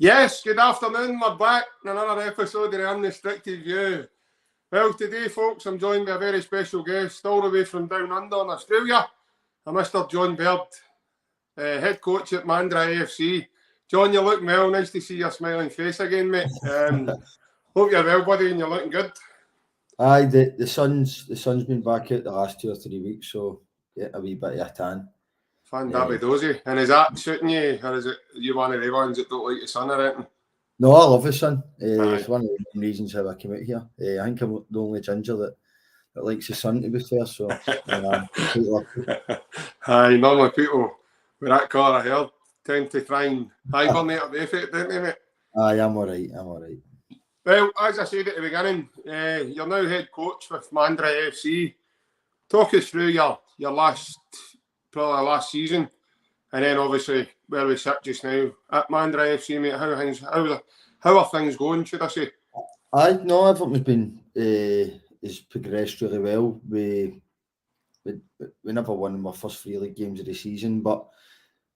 Yes, good afternoon. We're back in another episode of the Unrestricted View. Well, today, folks, I'm joined by a very special guest, all the way from down under in Australia, Mr. John Baird, head coach at Mandurah AFC. John, you're looking well. Nice to see your smiling face again, mate. Hope you're well, buddy, and you're looking good. Aye, the sun's been back out the last 2 or 3 weeks, so yeah, a wee bit of a tan. Fan dozy. And is that suiting you, or is it you one of the ones that don't like the sun or anything? No, I love the sun. It's one of the main reasons how I came out here. I think I'm the only ginger that likes the sun, to be fair. So, aye, normally people with that colour of hair tend to try and hibernate away from it, don't they, mate? Aye, I'm all right. Well, as I said at the beginning, you're now head coach with Mandurah AFC. Talk us through your last season, and then obviously where we sit just now at Mandurah AFC, mate. How are things going, should I say? No, everything's been has progressed really well. We never won our first 3 league games of the season, but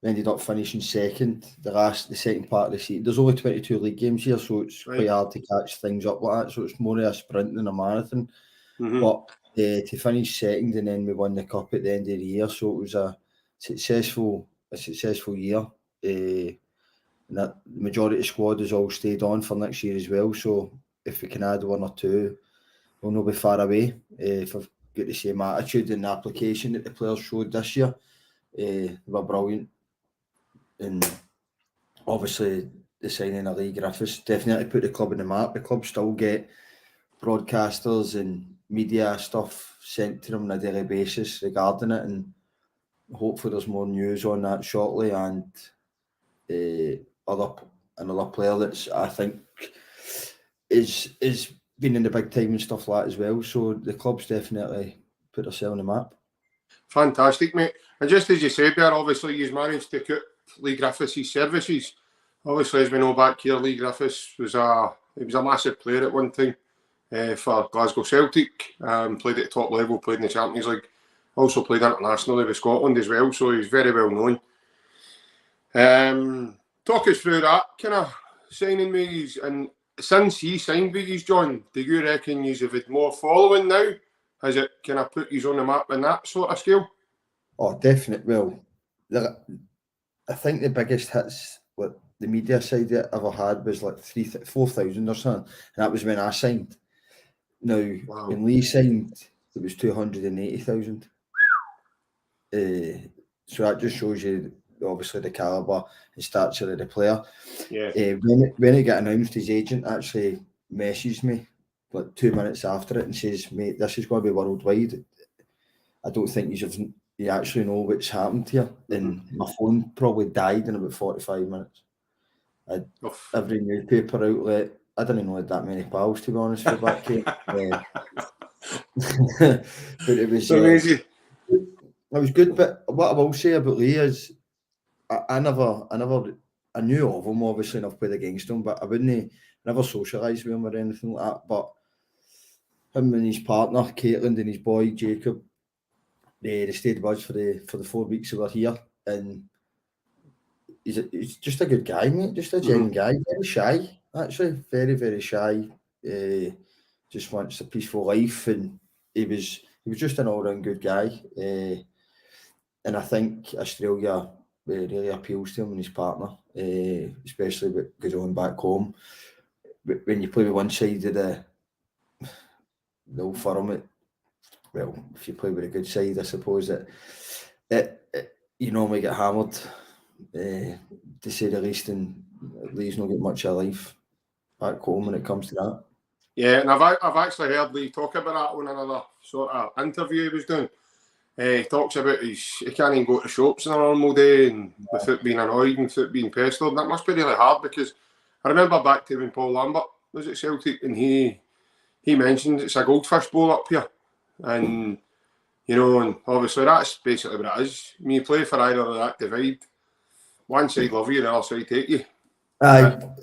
we ended up finishing second. The second part of the season. There's only 22 league games here, so it's quite hard to catch things up like that. So it's more of a sprint than a marathon. Mm-hmm. But to finish second, and then we won the cup at the end of the year, so it was a successful year. And that the majority of the squad has all stayed on for next year as well. So if we can add 1 or 2, we'll not be far away. If I've got the same attitude and application that the players showed this year, they were brilliant. And obviously the signing of Lee Griffiths definitely put the club on the map. The club still get broadcasters and media stuff sent to them on a daily basis regarding it, and hopefully there's more news on that shortly. And another player that's I think is been in the big time and stuff like that as well. So the club's definitely put themselves on the map. Fantastic, mate. And just as you said there, obviously you've managed to cut Lee Griffiths' services. Obviously, as we know back here, Lee Griffiths was a massive player at one time for Glasgow Celtic. Played at the top level, played in the Champions League. Also played internationally with Scotland as well, so he's very well known. Talk us through that kind of signing with you. And since he signed with you, John, do you reckon you've had more following now? Has it kind of put you on the map in that sort of scale? Oh, definitely. Well, I think the biggest hits what the media side I ever had was like 4,000 or something, and that was when I signed. Now, when Lee signed, it was 280,000. So that just shows you obviously the calibre and stature of the player. Yeah. When it got announced, his agent actually messaged me like 2 minutes after it and says, "Mate, this is going to be worldwide. I don't think you actually know what's happened here." And my phone probably died in about 45 minutes. I had every newspaper outlet. I didn't know I had that many pals, to be honest, for back then. But it was amazing. It was good. But what I will say about Lee is I knew of him, obviously, and I've played against him, but I never socialised with him or anything like that. But him and his partner, Caitlin, and his boy, Jacob, they stayed with us for the 4 weeks we were here. And he's just a good guy, mate. Just a genuine guy. Very shy, actually. Very, very shy. Just wants a peaceful life. And he was just an all-round good guy. And I think Australia really appeals to him and his partner, especially with going back home. When you play with one side of the old firm, well, if you play with a good side, I suppose that you normally get hammered, to say the least, and Lee's not got much of a life back home when it comes to that. Yeah, and I've actually heard Lee talk about that on another sort of interview he was doing. He talks about he can't even go to shops on a normal day, and without being annoyed and without being pestered. And that must be really hard, because I remember back to when Paul Lambert was at Celtic, and he mentioned it's a goldfish bowl up here. And, and obviously that's basically what it is. When you play for either of that divide, one side love you, the other side hate you. I'm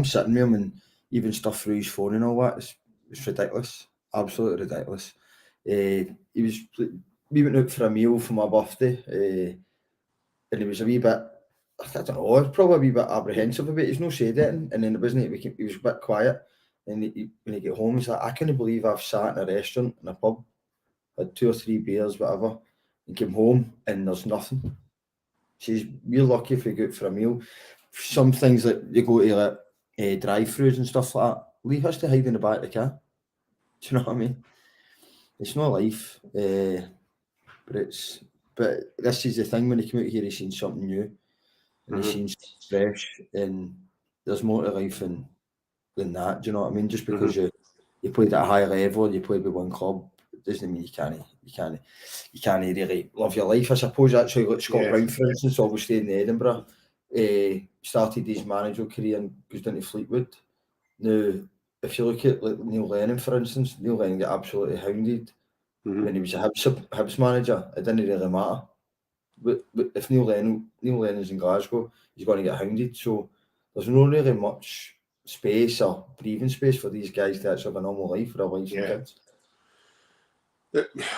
sitting with him and even stuff through his phone and all that. It's ridiculous. Absolutely ridiculous. We went out for a meal for my birthday, and he was a wee bit I don't know, I was probably a wee bit apprehensive about it. He's no said it, and then it wasn't, he was a bit quiet. And when he get home, he's like, I can't believe I've sat in a restaurant, in a pub, had 2 or 3 beers, whatever, and came home and there's nothing. She's, we're lucky if we go out for a meal. Some things that you go to like drive-throughs and stuff like that, Lee has to hide in the back of the car. Do you know what I mean? It's not life, but this is the thing, when he came out here, he's seen something new, and he's seen something fresh, and there's more to life than that. Do you know what I mean? Just because you played at a high level, you played with one club, doesn't mean you can't really love your life. I suppose actually, like Scott Brown, for instance, obviously in Edinburgh, started his managerial career and goes down to Fleetwood. Now, if you look at like Neil Lennon, for instance, Neil Lennon got absolutely hounded when he was a Hibs manager. It didn't really matter. But if Neil Lennon's in Glasgow, he's going to get hounded. So there's not really much space or breathing space for these guys to actually have a normal life for their wives and kids.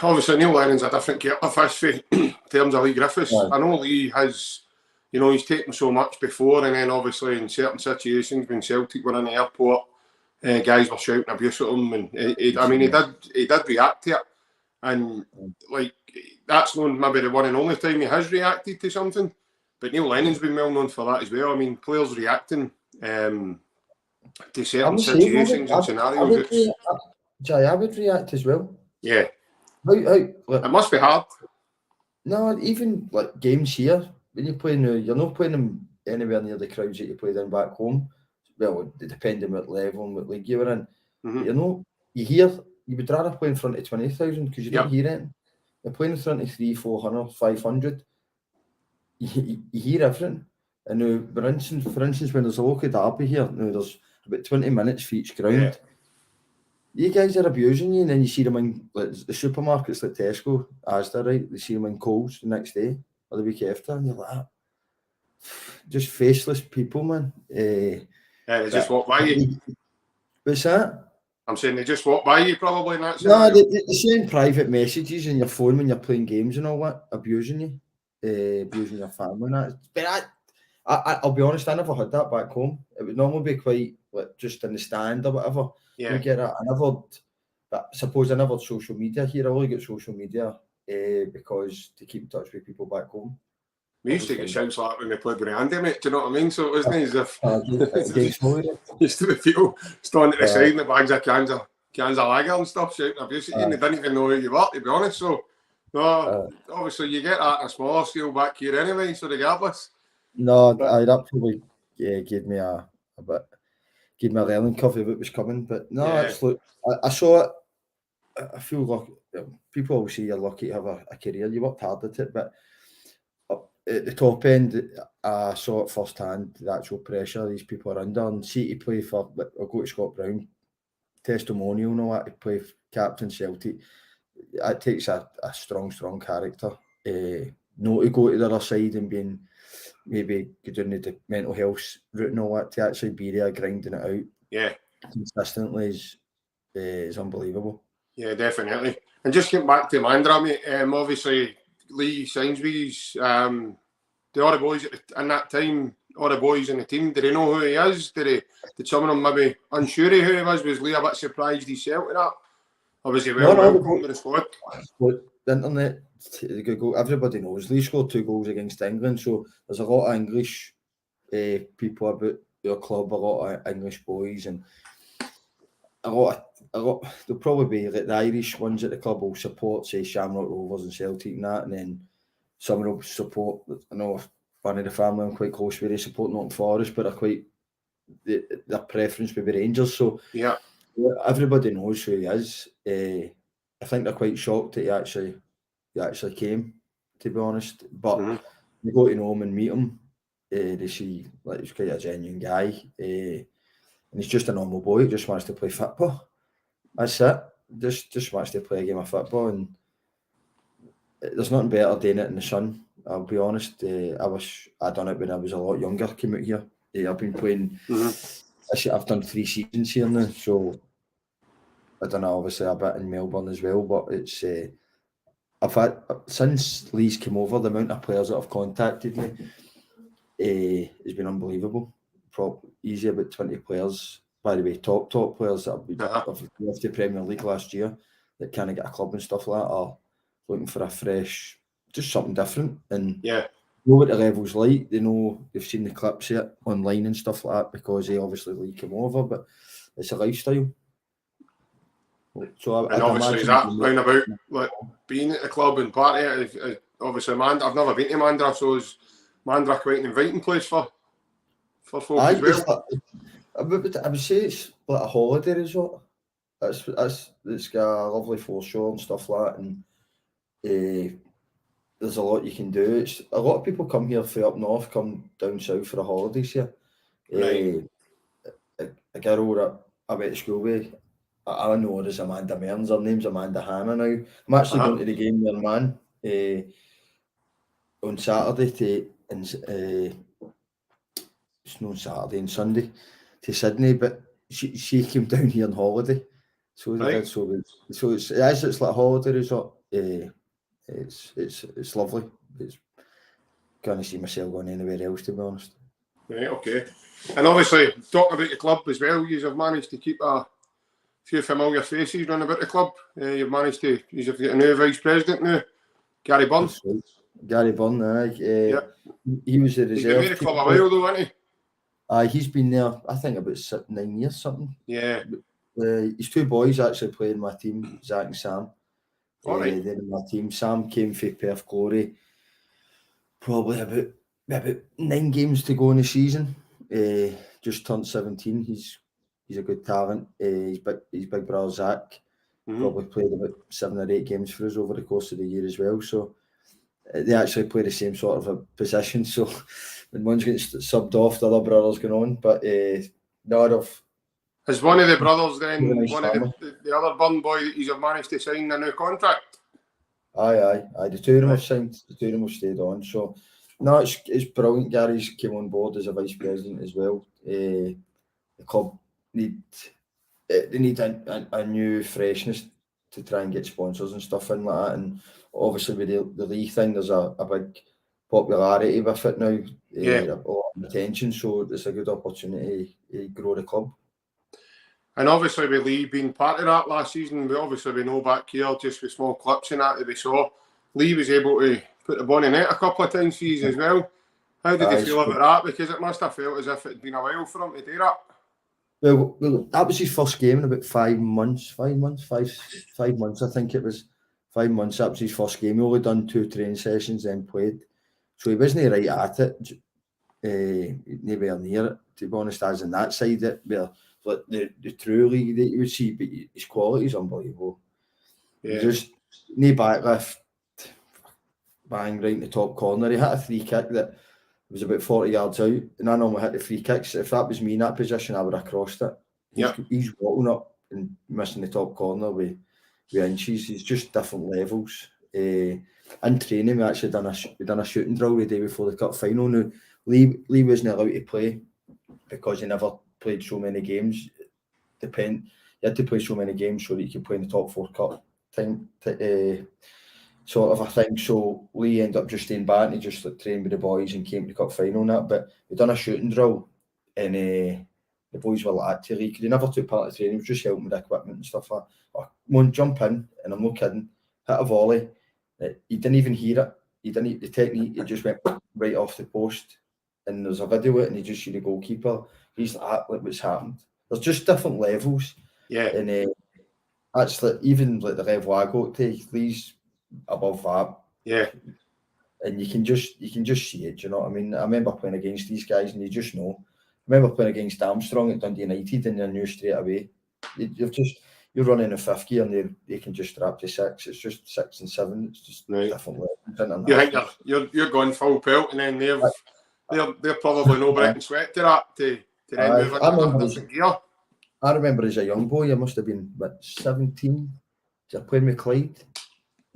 Obviously, Neil Lennon's a different kettle of fish in terms of Lee Griffiths. Yeah. I know Lee has, he's taken so much before, and then obviously in certain situations when Celtic were in the airport, guys were shouting abuse at him, and he did react to it, and like that's not maybe the one and only time he has reacted to something. But Neil Lennon's been well known for that as well. I mean, players reacting to certain situations and scenarios. I would react as well. Yeah. It must be hard. No, even like games here, when you're playing, you're not playing them anywhere near the crowds that you play them back home. Well, depending what level and what league you were in. But you would rather play in front of 20,000 because you don't hear it. You're playing in front of 300, 400, 500. You hear everything. And for instance, when there's a local derby here, there's about 20 minutes for each ground. Yeah. You guys are abusing you, and then you see them in like the supermarkets like Tesco, Asda, right? They see them in Coles the next day or the week after, and you're like, just faceless people, man. They just walk by you. What's that? I'm saying they just walk by you, probably. No, they send private messages in your phone when you're playing games and all that, abusing you, abusing your family and that. But I'll be honest, I never had that back home. It would normally be quite like just in the stand or whatever. Yeah. You get it. But suppose I never had social media here. I only get social media because to keep in touch with people back home. We used to get shouts like that when we played with Andy, mate. Do you know what I mean? So it wasn't as if used to be people standing at the side in the bags of cans of lager and stuff, shouting abuse at you, and they didn't even know who you were, to be honest. So obviously you get that on a smaller scale back here anyway. So regardless. No, that probably gave me a learning curve of what was coming. But no, absolutely. I saw it. I feel lucky. People always say you're lucky to have a career. You worked hard at it, but at the top end, I saw it firsthand, the actual pressure these people are under. And see to play for, I'll go to Scott Brown, testimonial and all that, to play for captain Celtic. It takes a strong character. Not to go to the other side and being maybe go down the mental health route and all that, to actually be there grinding it out consistently is unbelievable. Yeah, definitely. And just getting back to Mandurah, mate, obviously Lee Sainsbury's, the other boys in that time, all the boys in the team, did they know who he is? Did some of them maybe unsure of who he was? Was Lee a bit surprised himself with that? Or was he welcome to the squad? The internet, Google, everybody knows Lee scored 2 goals against England, so there's a lot of English people about your club, a lot of English boys, and a lot. There'll probably be like the Irish ones at the club will support, say, Shamrock Rovers and Celtic and that, and then some will support. I know one of the family I'm quite close with, they support Nottingham Forest, but they're quite their preference would be Rangers. So everybody knows who he is. I think they're quite shocked that he actually came, to be honest. But you go to know him and meet him, they see like he's quite a genuine guy, and he's just a normal boy who just wants to play football. That's it. Just wants to play a game of football, and there's nothing better doing it in the sun. I'll be honest. I wish I'd done it when I was a lot younger. Came out here. I've been playing. I've done 3 seasons here now, so I don't know. Obviously, a bit in Melbourne as well, but it's. I've had since Lee's came over, the amount of players that have contacted me. has been unbelievable. Easy about 20 players, by the way, top players that have left the Premier League last year that kind of get a club and stuff like that are looking for a fresh, just something different. And yeah, know what the level's like. They know, they've seen the clips of it online and stuff like that because they obviously like him over, but it's a lifestyle. So and obviously is that round about like being at the club and part of it? Obviously, I've never been to Mandurah, so is Mandurah quite an inviting place for folk as well? I would say it's like a holiday resort. It's got a lovely foreshore and stuff like that, and there's a lot you can do. It's a lot of people come here from up north, come down south for the holidays here. Right. A girl that I went to school with, I know her as Amanda Mearns. Her name's Amanda Hannah now. I'm actually going to the game with her man on Saturday it's not Saturday and Sunday to Sydney, but she came down here on holiday. So right. It's like a holiday resort. It's lovely. It's can't see myself going anywhere else, to be honest. Right, okay. And obviously, talking about the club as well, you have managed to keep a few familiar faces running about the club. You've managed to, you've got a new vice president now, Gary Byrne. Right. Gary Byrne, he was the reserve. He's been with the club a while though, hasn't he? He's been there, I think, about 9 years, something. Yeah. His two boys actually play in my team, Zach and Sam. All right. They're in my team. Sam came from Perth Glory, probably about 9 games to go in the season. Just turned 17. He's a good talent. His big brother Zach probably played about 7 or 8 games for us over the course of the year as well. So they actually play the same sort of a position. So when one's getting subbed off, the other brother's going on. But has one of the brothers then, one of the other Byrne boy, he's managed to sign a new contract? Aye. The two of them have signed. The two of them have stayed on. So no, it's brilliant. Gary's came on board as a vice president as well. The club need a new freshness to try and get sponsors and stuff in like that. And obviously with the league thing, there's a big popularity with it now. A lot of attention, so it's a good opportunity to grow the club. And obviously with Lee being part of that last season, we know back here just with small clips and that we saw, Lee was able to put the ball in net a couple of times for you as well. How did you feel about that? Because it must have felt as if it had been a while for him to do that. Well, that was his first game in about 5 months. 5 months, I think it was. 5 months, that was his first game. He only done 2 training sessions, then played. So he wasn't right at it, nowhere near it, to be honest, as in that side of it, where like the true league that you would see, but his quality is unbelievable. Yeah. Just knee backlift, bang, right in the top corner. He hit a free kick that was about 40 yards out, and I normally hit the free kicks. If that was me in that position, I would have crossed it. He's walking up and missing the top corner with inches. It's just different levels. In training, we actually done a shooting drill the day before the cup final. Now, Lee wasn't allowed to play because he never played so many games. You had to play so many games so that you could play in the top 4 cup thing, sort of a thing. So Lee ended up just staying back and he just trained with the boys and came to the cup final and that. But we done a shooting drill and the boys were like that to Lee because he never took part of the training. He was just helping with the equipment and stuff like that. Come on, jump in, and I'm not kidding, hit a volley. He didn't even hear it. The technique, it just went right off the post. And there's a video of it and you just see the goalkeeper. He's like what's happened. There's just different levels. Yeah. And that's like, even like the level I go to, Lee's above that. Yeah. And you can just see it, do you know what I mean? I remember playing against these guys and you just know. I remember playing against Armstrong at Dundee United and you knew straight away. You're running in 5th gear and they can just strap to 6. It's just 6 and 7. It's just different levels. You think you're going full pelt and then they're probably no breaking sweat to that to then move into different gear. I remember as a young boy, I must have been 17. I played with Clyde.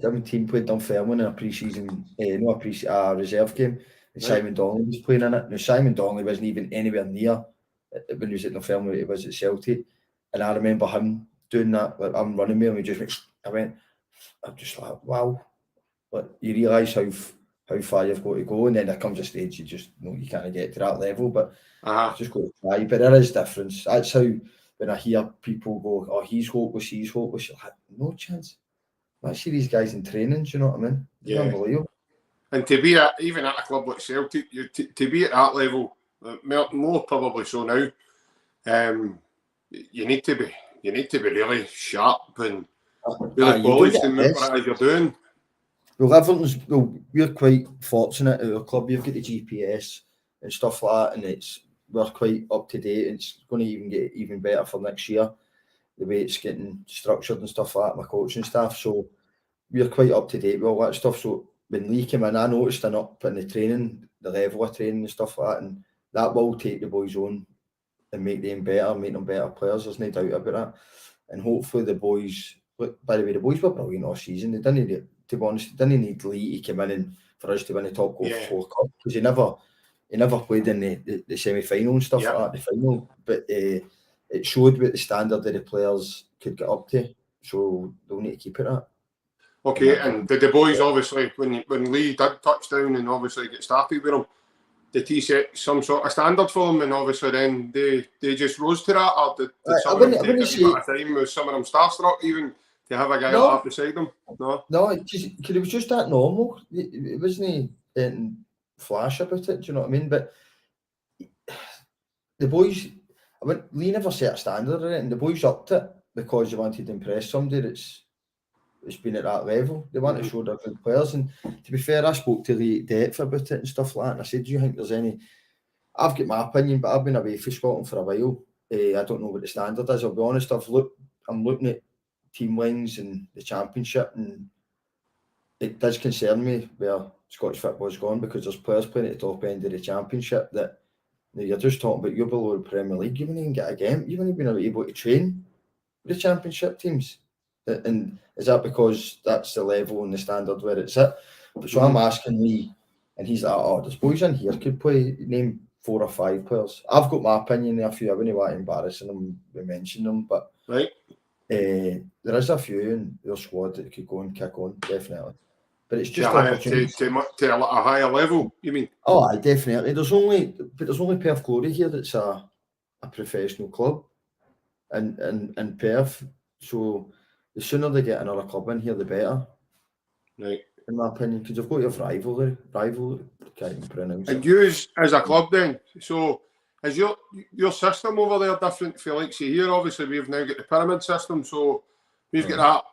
17, played Dunfermline in a pre-season, reserve game. And Simon Donnelly was playing in it. Now Simon Donnelly wasn't even anywhere near when he was at Dunfermline. He was at Celtic, and I remember him doing that. Like I'm running with him, I'm just like, wow. But you realise how far you've got to go, and then there comes a stage you can't get to that level, but you've just got to try. But there is difference. That's how when I hear people go, "Oh, he's hopeless," you're like, no chance. I see these guys in training. Do you know what I mean? It's unbelievable. And to be even at a club like Celtic, to be at that level, more probably so now, you need to be really sharp and really polished in whatever it is you're doing. Well, we're quite fortunate at our club. You've got the GPS and stuff like that, and we're quite up to date. It's going to get even better for next year, the way it's getting structured and stuff like that, my coaching staff. So we're quite up to date with all that stuff. So when Lee came in, I noticed an up in the level of training and stuff like that, and that will take the boys on and make them better players. There's no doubt about that. And hopefully the boys, by the way, the boys were brilliant all season. They didn't, to be honest, they didn't need Lee to come in and for us to win the top goal for cup, because he never played in the semi-final and stuff like that, the final. But it showed what the standard of the players could get up to. So they'll need to keep it at. Okay, and did the boys obviously, when Lee did touch down and obviously get started with him, did he set some sort of standard for them, and obviously then they just rose to that, or did some of them take a bit of time? Was some of them starstruck even to have a guy up beside them? No, because it was just that normal. It wasn't anything flash about it. Do you know what I mean? But the boys, Lee never set a standard or anything. The boys upped it because they wanted to impress somebody that's been at that level. They want to show they're good players. And to be fair, I spoke to Lee depth about it and stuff like that. And I said, "Do you think there's any?" I've got my opinion, but I've been away from Scotland for a while. I don't know what the standard is. I'll be honest. I'm looking at team lines and the championship, and it does concern me where Scottish football's gone, because there's players playing at the top end of the championship that you're just talking about. You're below the Premier League. You wouldn't even get a game. You wouldn't even be able to train with the championship teams. And is that because that's the level and the standard where it's at? So I'm asking Lee, and he's like, "Oh, there's boys in here could play, name 4 or 5 players." I've got my opinion there. A few, I wouldn't want to embarrass them, we mention them, but there is a few in your squad that could go and kick on, definitely. But it's just to a higher level, you mean? Oh, definitely. There's only Perth Glory here that's a professional club, and Perth. So the sooner they get another club in here, the better. Right. In my opinion, because they've got your rivalry, can't even pronounce it. And you as a club then, so is your system over there different for like say here? Obviously we've now got the pyramid system, so we've got that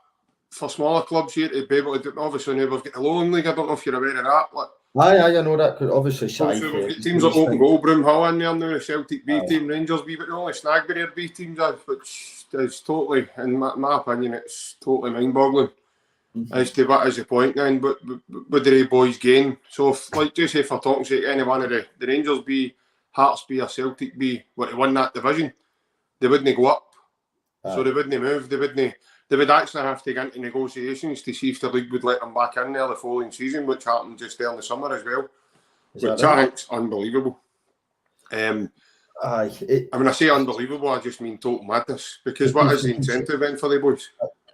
for smaller clubs here to be able to do. Obviously now we've got the Lowland League. I don't know if you're aware of that. I know that, because obviously so we've got teams like Open Goal, Broomhill in there now, the Celtic B team, Rangers B, but the only Snagbury are B teams, which is totally, in my opinion, it's totally mind-boggling as to what is the point then. But the boys gain. So just say for talking sake, any one of the Rangers B, Hearts B or Celtic B were to win that division, they wouldn't go up. So they wouldn't move. They would actually have to get into negotiations to see if the league would let them back in there the following season, which happened just there in the summer as well, which I think's unbelievable. When I say unbelievable, I just mean total madness, because what is the incentive then for the boys?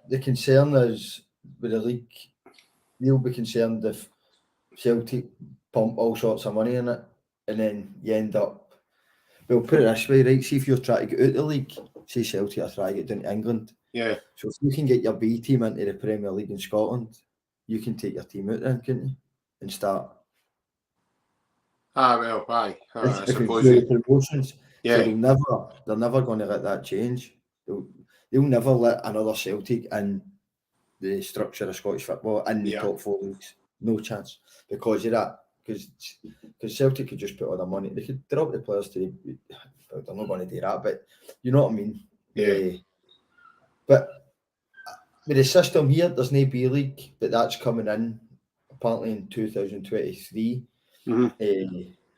The concern is with the league, you'll be concerned if Celtic pump all sorts of money in it, and then you end up, well, put it this way, right? See if you're trying to get out the league, say Celtic are trying to get down to England. Yeah. So if you can get your B team into the Premier League in Scotland, you can take your team out then, can't you? And start. I suppose. Promotions. So they're never going to let that change. They'll never let another Celtic in the structure of Scottish football in the top 4 leagues. No chance. Because of that. Because Celtic could just put all their money. They could drop the players to. They're not going to do that, but you know what I mean. Yeah. But with the system here, there's no B League, but that's coming in apparently in 2023, and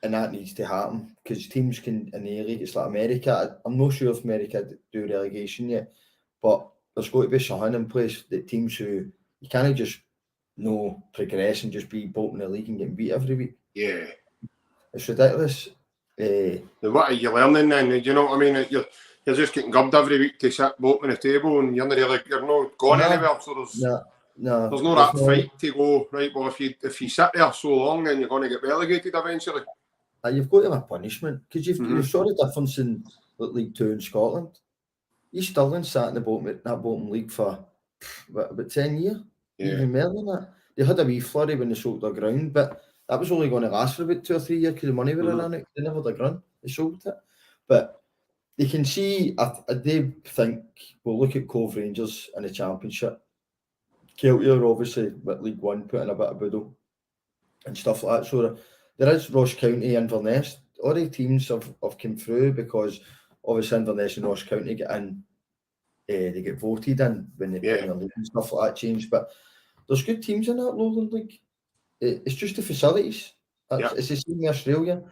that needs to happen because teams can in the league. It's like America. I'm not sure if America do relegation yet, but there's got to be something in place that teams who you can't just progress and just be bottom of the league and getting beat every week. Yeah, it's ridiculous. What are you learning then? You know what I mean? You're just getting gubbed every week to sit bottom of the table, and you're not going anywhere. So there's No, there's no that fight to go, right, well, if you sit there so long, then you're going to get relegated eventually. You've got to have a punishment, because you've saw the difference in League Two in Scotland. East Stirling sat in that bottom league for about 10 years, even more than that. They had a wee flurry when they sold their ground, but that was only going to last for about 2 or 3 years because the money were in it. They never had a ground, they sold it. But they can see, they think, well, look at Cove Rangers in the Championship. Celtic are obviously with League One putting a bit of boodle and stuff like that. So there is Ross County, Inverness. All the teams have come through because obviously Inverness and Ross County get in, they get voted in when the Premier League and stuff like that change. But there's good teams in that Lowland League. It's just the facilities. It's the same in Australia.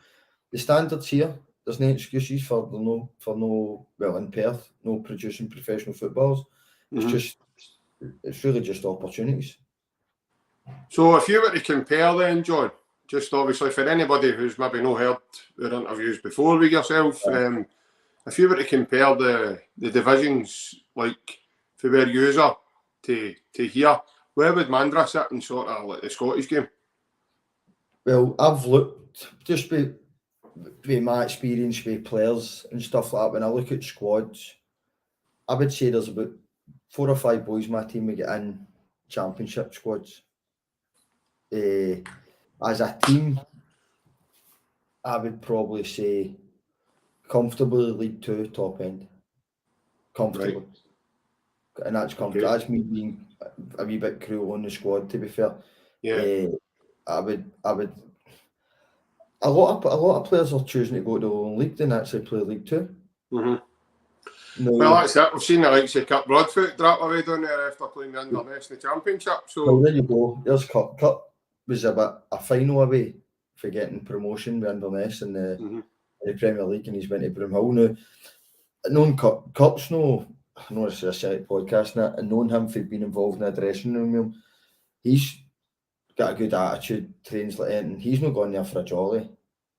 The standards here, there's no excuses for in Perth, no producing professional footballers. It's really just opportunities. So if you were to compare then, John, just obviously for anybody who's maybe not heard our interviews before with yourself, if you were to compare the divisions, like for where you are to here, where would Mandurah sit in sort of like the Scottish game? Well, I've looked, just with my experience with players and stuff like that, when I look at squads, I would say there's about 4 or 5 boys my team would get in Championship squads. As a team, I would probably say comfortably League Two top end. Comfortably. Right. And that's comfortable. Okay. That's me being a wee bit cruel on the squad, to be fair. Yeah. I would a lot of players are choosing to go to the Lowland League than actually play League Two. No. Well, that's it. We've seen the likes of Cup Broadfoot drop away down there after playing the Inverness in the Championship. So well, there you go. There's Cup. Cup was a final away for getting promotion with Inverness in the Premier League, and he's went to Broomhill now. Knowing Cup's I know this is a Celtic podcast now, and knowing him for being involved in the dressing room, he's got a good attitude, trains like anything. He's not going there for a jolly. Do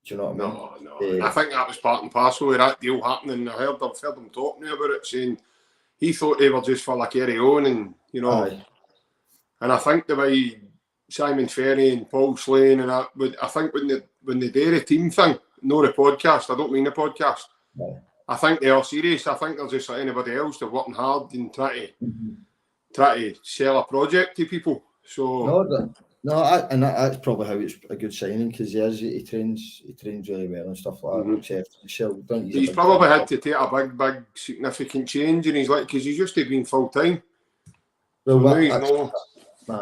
you know what I mean? No. I think that was part and parcel of that deal happening. I've heard him talking about it, saying he thought they were just for like carry on, and you know. Aye. And I think the way Simon Ferry and Paul Slane and that, I think when they do the team thing, not the podcast. I don't mean the podcast. Aye. I think they are serious. I think they're just like anybody else. They're working hard and try to sell a project to people. So that's probably how it's a good signing, because he trains really well and stuff like that. He's probably had to take a big significant change in his life, because he's used to being full time. Well,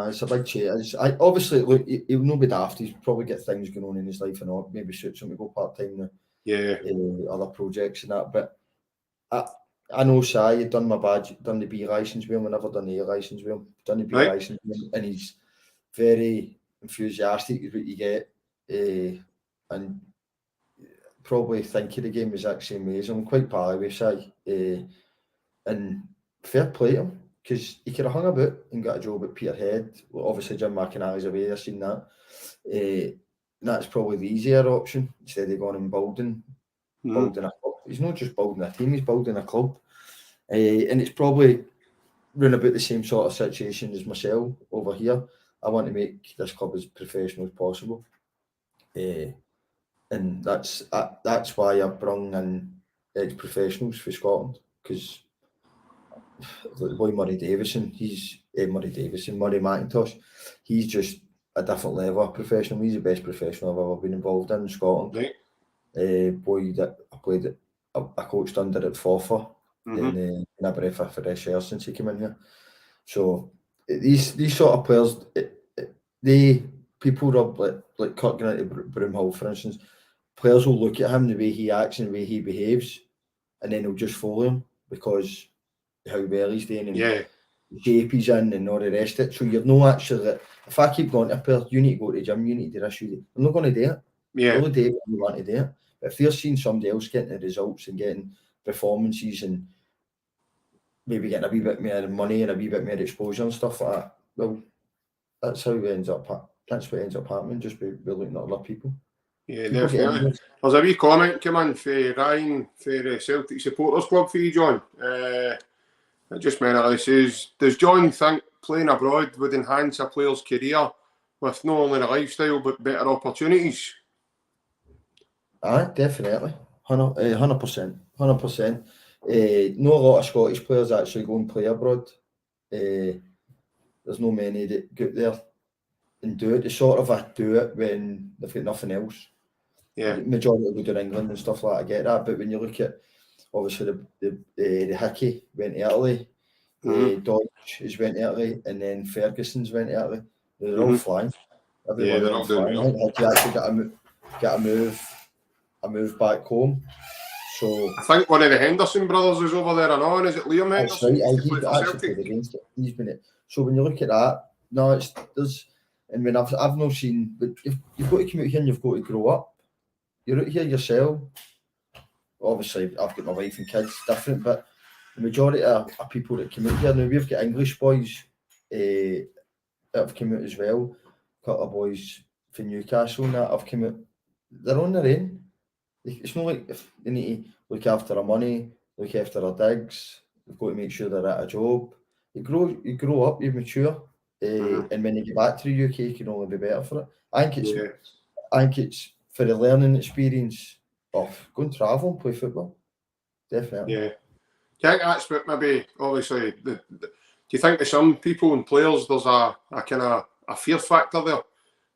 it's a big change. Obviously, look, he'll not be daft. He's probably got things going on in his life and all. Maybe suits him to go part time now. Yeah. Other projects and that, but I know Si had done my badge, done the B licence with him. I never done the A licence with him. Done the B licence with him, and he's very enthusiastic with what you get, and probably think of the game is actually amazing. I'm quite pally with Si, and fair play to him, because he could have hung about and got a job at Peterhead. Well, obviously Jim McInally's away, I've seen that. That's probably the easier option instead of going and building a club. He's not just building a team, he's building a club. And it's probably run about the same sort of situation as myself over here. I want to make this club as professional as possible. And that's why I've brought in ex-professionals for Scotland, because the boy Murray McIntosh, he's just a different level of professional. He's the best professional I've ever been involved in Scotland. Right. Boy that I coached under at Forfar in a breath of fresh air since he came in here. So these sort of players, people are like Kirk going into Broomhill, for instance. Players will look at him, the way he acts and the way he behaves, and then they'll just follow him because how well he's doing and the shape he's in and all the rest of it. So you're no actually like, if I keep going to a player, you need to go to the gym, you need to do this, I'm not going to do it. Yeah. I'll do it when you want to do it. But if they're seeing somebody else getting the results and getting performances and maybe getting a wee bit more money and a wee bit more exposure and stuff like that, well, that's what ends up happening, just by looking at other people. Yeah, definitely. There's a wee comment come in for Ryan for the Celtic Supporters Club for you, John. It just meant it says, does John think playing abroad would enhance a player's career with not only the lifestyle but better opportunities? Aye, definitely. 100%. 100%. Not a lot of Scottish players actually go and play abroad. There's no many that go there and do it. They sort of do it when they've got nothing else. Yeah. The majority will go to England and stuff like that, I get that. But when you look at, obviously, the Hickey went to Italy, Dodge has went to Italy, and then Ferguson's went to Italy. They're all flying. Everyone they're all doing well. I think Hickey actually got a move back home. So I think one of the Henderson brothers is over there and on. Is it Liam Henderson? That's right. He's actually played against it. He's been it. So when you look at that, no, there's, and when I've not seen, but you've got to come out here and you've got to grow up. You're out here yourself. Obviously, I've got my wife and kids, different, but the majority of people that come out here now, we've got English boys that have come out as well. A couple of boys from Newcastle and that have come out. They're on their own. It's not like if they need to look after their money, look after their digs. They've got to make sure they're at a job. You grow up, you mature, and when you get back to the UK, you can only be better for it. I think it's for the learning experience of go and travel and play football. Definitely. Yeah. Do you think that's what maybe, obviously, do you think that some people and players there's a kind of a fear factor there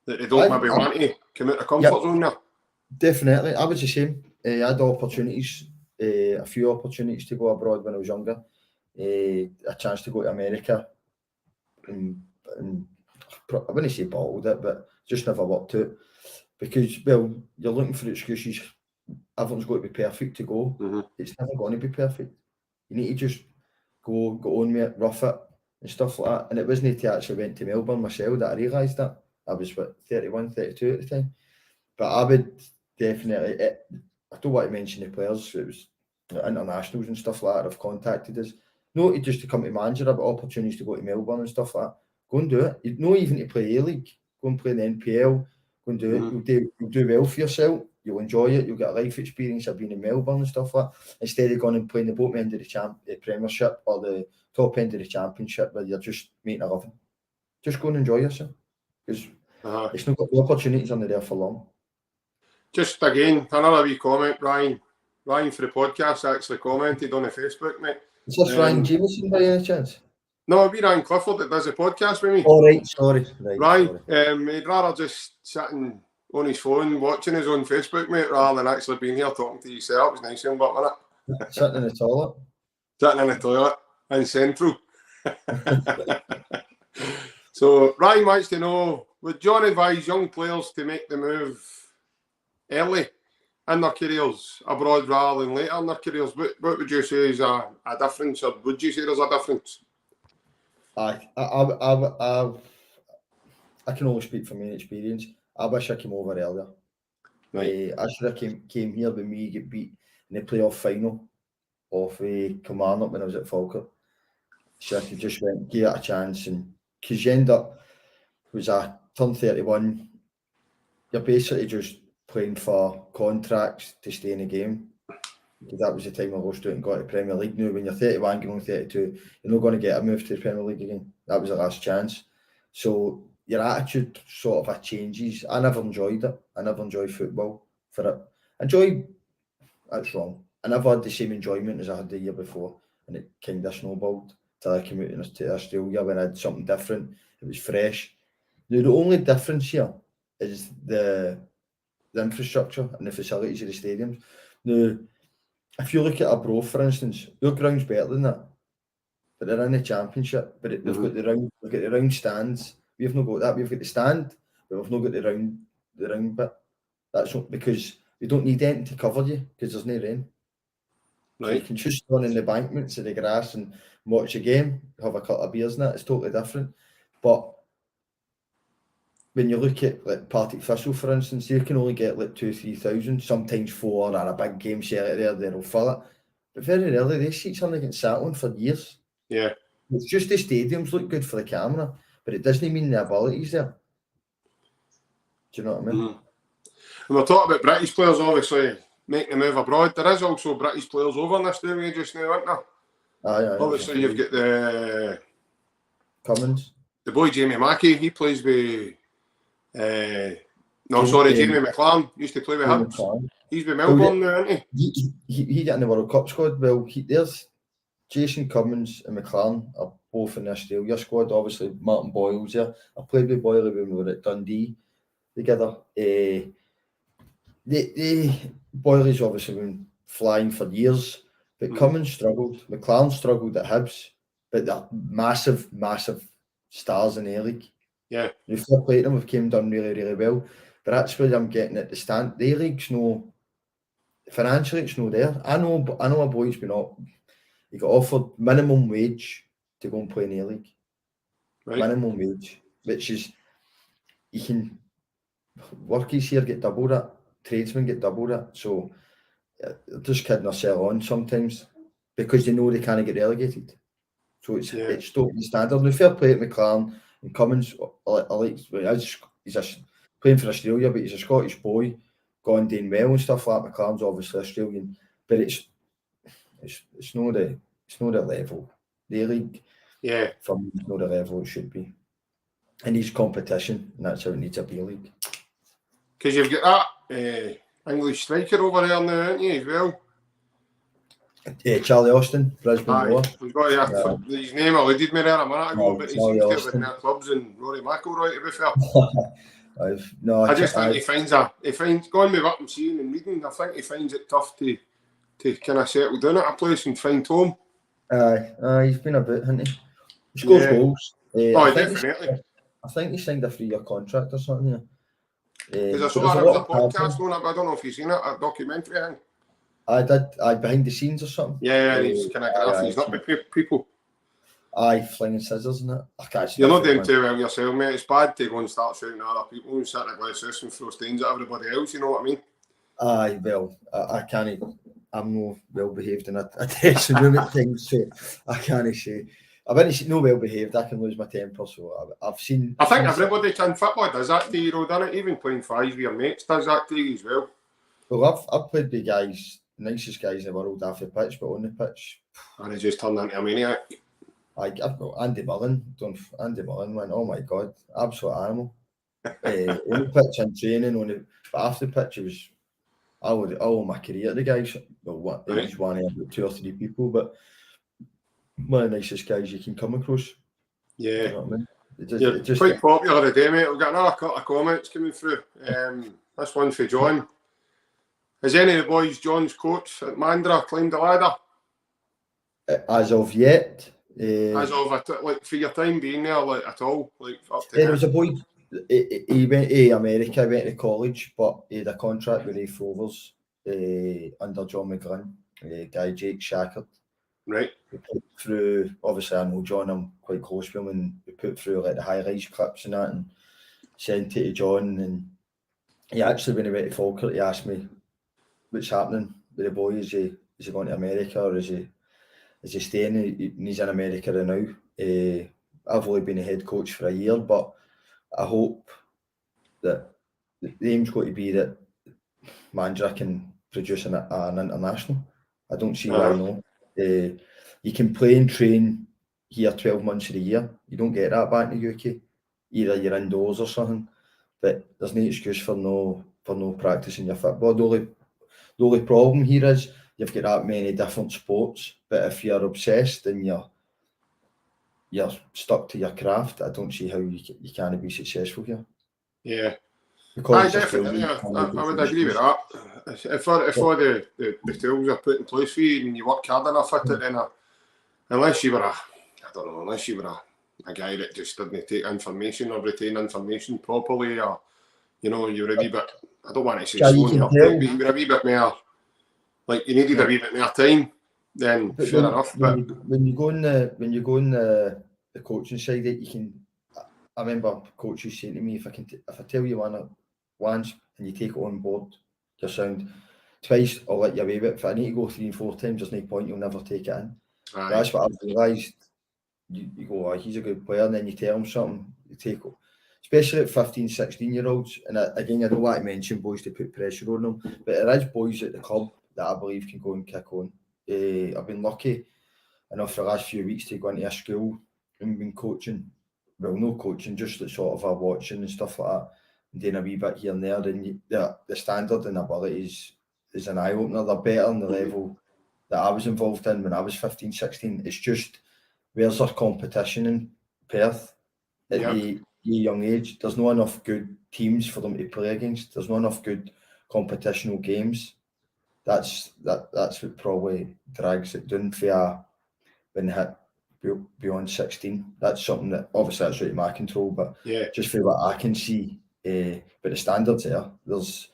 that they don't maybe want to come out of comfort zone there? Definitely. I was the same. I had opportunities, a few opportunities to go abroad when I was younger. A chance to go to America and I wouldn't say bottled it, but just never worked out. Because, well, you're looking for excuses. Everyone's got to be perfect to go. It's never going to be perfect. You need to just go on with it, rough it and stuff like that. And it wasn't until I actually went to Melbourne myself that I realised that. I was, 31, 32 at the time. But I would definitely, I don't want to mention the players, it was internationals and stuff like that have contacted us. Not just to come to Mandurah, but opportunities to go to Melbourne and stuff like that. Go and do it. You not even to play A-League. Go and play in the NPL. Go and do it. You'll do well for yourself. You'll enjoy it. You'll get a life experience of being in Melbourne and stuff like that. Instead of going and playing the bottom end of the Premiership or the top end of the Championship where you're just making a living. Just go and enjoy yourself. Because it's not got the opportunities on there for long. Just again, another wee comment, Ryan. Ryan for the podcast actually commented on the Facebook, mate. Is this Ryan Jameson by any chance? No, it'll be Ryan Clifford that does the podcast with me. Oh, right, sorry. Ryan, he'd rather just sitting on his phone watching his own Facebook, mate, rather than actually being here talking to yourself. It's nice of him, but wasn't it? Sitting in the toilet. Sitting in the toilet in Central. So, Ryan wants to know, would John advise young players to make the move early in their careers abroad rather than later in their careers? What would you say is a difference, or would you say there's a difference? I can only speak from my experience. I wish I came over earlier. Right. I should have came here when we get beat in the playoff final of Kilmarnock when I was at Falkirk. So I could just give it a chance, and because you end up, was I turned 31, you're basically just playing for contracts to stay in the game. Because that was the time I lost out and got to Premier League. Now, when you're 31 going on 32, you're not going to get a move to the Premier League again. That was the last chance. So your attitude sort of changes. I never enjoyed it. I never enjoyed football for it. That's wrong. I never had the same enjoyment as I had the year before, and it kind of snowballed till I came out to Australia when I had something different. It was fresh. Now, the only difference here is the infrastructure and the facilities of the stadiums. Now, if you look at Arbroath, for instance, your ground's better than that, but they're in the Championship. But they've got the round stands. We've not got that. We've got the stand, but we've not got the round bit. That's not, because we don't need anything to cover you because there's no rain. Right. So you can just run in the embankments of the grass and watch a game, have a couple of beers, and that. It's totally different. But when you look at like Partick Thistle, for instance, you can only get like 2,000-3,000, sometimes 4, and a big game set there, they'll fill it. But very rarely, these seats aren't getting sat on for years. Yeah. It's just the stadiums look good for the camera, but it doesn't mean the ability's there. Do you know what I mean? And we're talking about British players, obviously, making the move abroad. There is also British players over in Australia just now, isn't there? Aye. Obviously, you've got Cummins. The boy Jamie Mackey, he plays with. Jamie McLaren used to play with him. He's with Melbourne now, isn't he? He got in the World Cup squad. Well, there's Jason Cummins and McLaren are both in the Australia squad. Obviously, Martin Boyle's there. I played with Boyle when we were at Dundee together. Boyle's obviously been flying for years, but Cummins struggled. McLaren struggled at Hibs, but they're massive, massive stars in the A-League. Yeah. The fair play to them have came done really, really well. But that's where I'm getting at the stand. The A-League's financially it's no there. I know a boy's been up. He got offered minimum wage to go and play in the A-League. Right. Minimum wage, which is you can workies here get double that, tradesmen get double that. So they're just kidding themselves on sometimes because they know they can't get relegated. So it's totally standard. And fair play at McLaren and Cummins. He's playing for Australia, but he's a Scottish boy, gone doing well and stuff like that. McLaren's obviously Australian, but it's not the level. The A-League, for me, it's not the level it should be. It needs competition, and that's how it needs a B-League. Because you've got that English striker over there now, haven't you, as well? Charlie Austin, Brisbane Roar. His name eluded me there a minute ago, but he seems to have been at clubs and Rory McIlroy, to be fair. I just think he finds going with what I'm seeing and reading, I think he finds it tough to kind of settle down at a place and find home. He's been a bit, hasn't he? He scores goals. Definitely. I think he signed a 3-year contract or something. There's a podcast going up, I don't know if you've seen it, a documentary thing. I did, behind the scenes or something. Yeah, he's kind of graphic, he's not with people. Flinging scissors and that. You're not doing too well yourself, mate. It's bad to go and start shouting at other people and sit in a glass house and throw stains at everybody else, you know what I mean? Well, I can't. I'm no well behaved in a dressing room at things, so I can't say. I've been no well behaved. I can lose my temper, so I've seen. I think everybody in football does that to you, though, doesn't it? Even playing five with your mates does that to you as well. Well, I've played with guys, nicest guys in the world off the pitch, but on the pitch, and they just turned into a maniac. I've got Andy Mullen went, oh my God, absolute animal. On the pitch and training, but after the pitch, it was all my career. The guys, it was one of about 2 or 3 people, but one of the nicest guys you can come across. Yeah. You know what I mean? It's quite popular today, mate. We've got another couple of comments coming through. This one for John. Has any of the boys John's coach at Mandurah climbed the ladder? As of yet. For your time being there, at all? Up to there was a boy, he went to America, went to college, but he had a contract with Rafe Rovers under John McGlynn, guy Jake Shackard. Right. We put through, obviously I know John, I'm quite close with him, and we put through the highlights clips and that and sent it to John, and he actually, when he went to Falkirk, he asked me what's happening with the boy. Is he going to America, or is he staying? He's in America now. I've only been a head coach for a year, but I hope that the aim's got to be that Mandurah can produce an international. I don't see why not. You can play and train here 12 months of the year. You don't get that back in the UK. Either you're indoors or something. But there's no excuse for no practicing your football. The only problem here is you've got that many different sports, but if you're obsessed and you're stuck to your craft, I don't see how you can't be successful here. Yeah. Definitely. I would agree with that. If all the tools are put in place for you and you work hard enough at it, then unless you were a guy that just didn't take information or retain information properly, or you're a wee bit, I don't want to say slowing up, but you were a wee bit more, like you needed a wee bit more time, then fair enough. But when you go on the coaching side, you can. I remember coaches saying to me, if I tell you once and you take it on board, you're sound. Twice, I'll let you away with it. If I need to go 3 and 4 times, there's no point. You'll never take it in. That's what I've realised. You go, he's a good player, and then you tell him something, you take it. Especially at 15, 16-year-olds. And again, I don't want to mention boys to put pressure on them, but there is boys at the club that I believe can go and kick on. I've been lucky enough for the last few weeks to go into a school and been coaching well, no coaching, just the sort of watching and stuff like that, and doing a wee bit here and there, then the standard and abilities is an eye-opener. They're better on the level that I was involved in when I was 15, 16. It's just, where's our competition in Perth at the young age? There's not enough good teams for them to play against. There's not enough good competitional games. That's what probably drags it down for when they hit beyond 16. That's something that obviously that's out of my control, but just for what I can see, but the standards there, there's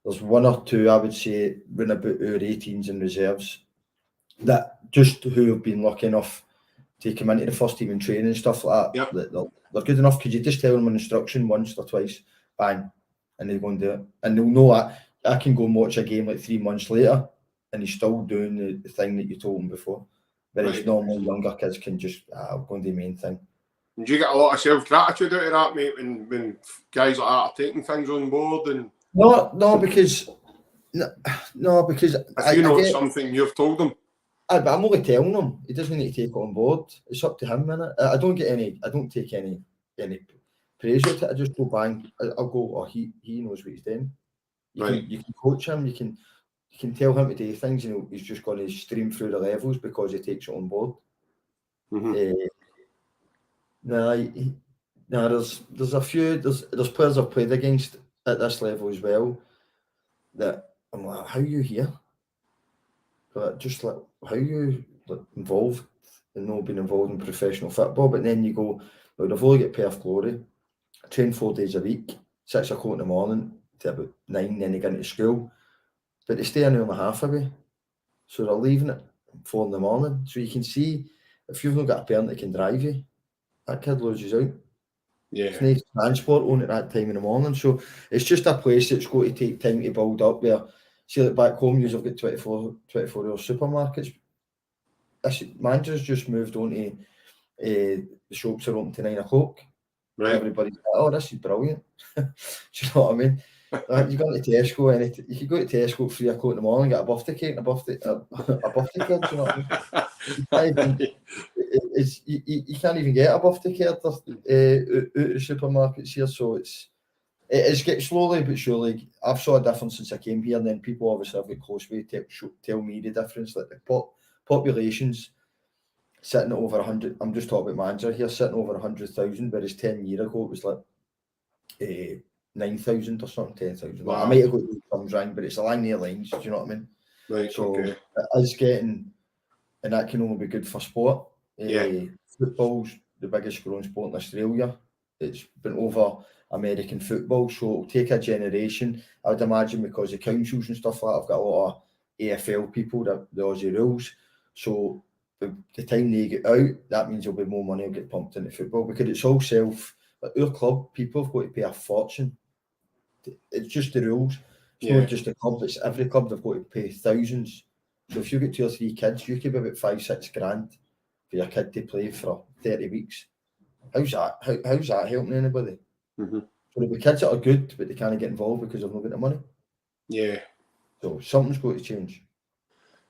one or two, I would say, when about our 18s and reserves, that just who have been lucky enough to come into the first team and training and stuff like that, they're good enough because you just tell them an instruction once or twice, bang, and they go and do it. And they'll know that I can go and watch a game like 3 months later and he's still doing the thing that you told him before. Whereas normal younger kids can just go and do the main thing. And do you get a lot of self-gratitude out of that, mate, when guys like that are taking things on board? And No, because if you know it's something you've told them. But I'm only telling him. He doesn't need to take it on board. It's up to him, innit? I don't take any praise with it. I just go bang. I'll go, oh, he knows what he's doing. You can coach him, you can tell him to do things, and he's just going to stream through the levels because he takes it on board. There's a few, there's players I've played against at this level as well that I'm like, how are you here? But just like, how are you involved and not being involved in professional football? But then you go, well, they've only got Perth Glory, train 4 days a week, 6 o'clock in the morning to about 9, then they go into school. But they stay an hour and a half away. So they're leaving at 4 in the morning. So you can see, if you've not got a parent that can drive you, that kid loses out. It's no transport on at that time in the morning. So it's just a place that's going to take time to build up where, see, like back home, you've got 24-hour supermarkets. Mandurah's just moved on to the shops are open to 9 o'clock. Everybody's like, oh, this is brilliant. Do you know what I mean? You go to Tesco and you can go to Tesco at 3 o'clock in the morning and get a birthday cake and a birthday cake. Do you know what I mean? You can't even get a birthday cake out of the supermarkets here. So it's getting slowly but surely. I've saw a difference since I came here, and then people obviously have got close with tell me the difference. Like the populations sitting at over 100. I'm just talking about Mandurah here, sitting over 100,000, whereas 10 years ago it was like 9,000 or something, 10,000. Wow. I might have got the thumbs wrong, but it's along near lines. Do you know what I mean? Right. So it is getting, and that can only be good for sport. Football's the biggest growing sport in Australia. It's been over American football, so it'll take a generation, I would imagine, because the councils and stuff like that have got a lot of AFL people, the Aussie rules. So the time they get out, that means there'll be more money will get pumped into football because it's all like our club, people have got to pay a fortune. It's just the rules. It's not just the club, it's every club they've got to pay thousands. So if you get 2 or 3 kids, you could be about 5-6 grand for your kid to play for 30 weeks. How's that helping anybody? So there'll be kids that are good, but they can't get involved because they've not got the money. So something's got to change.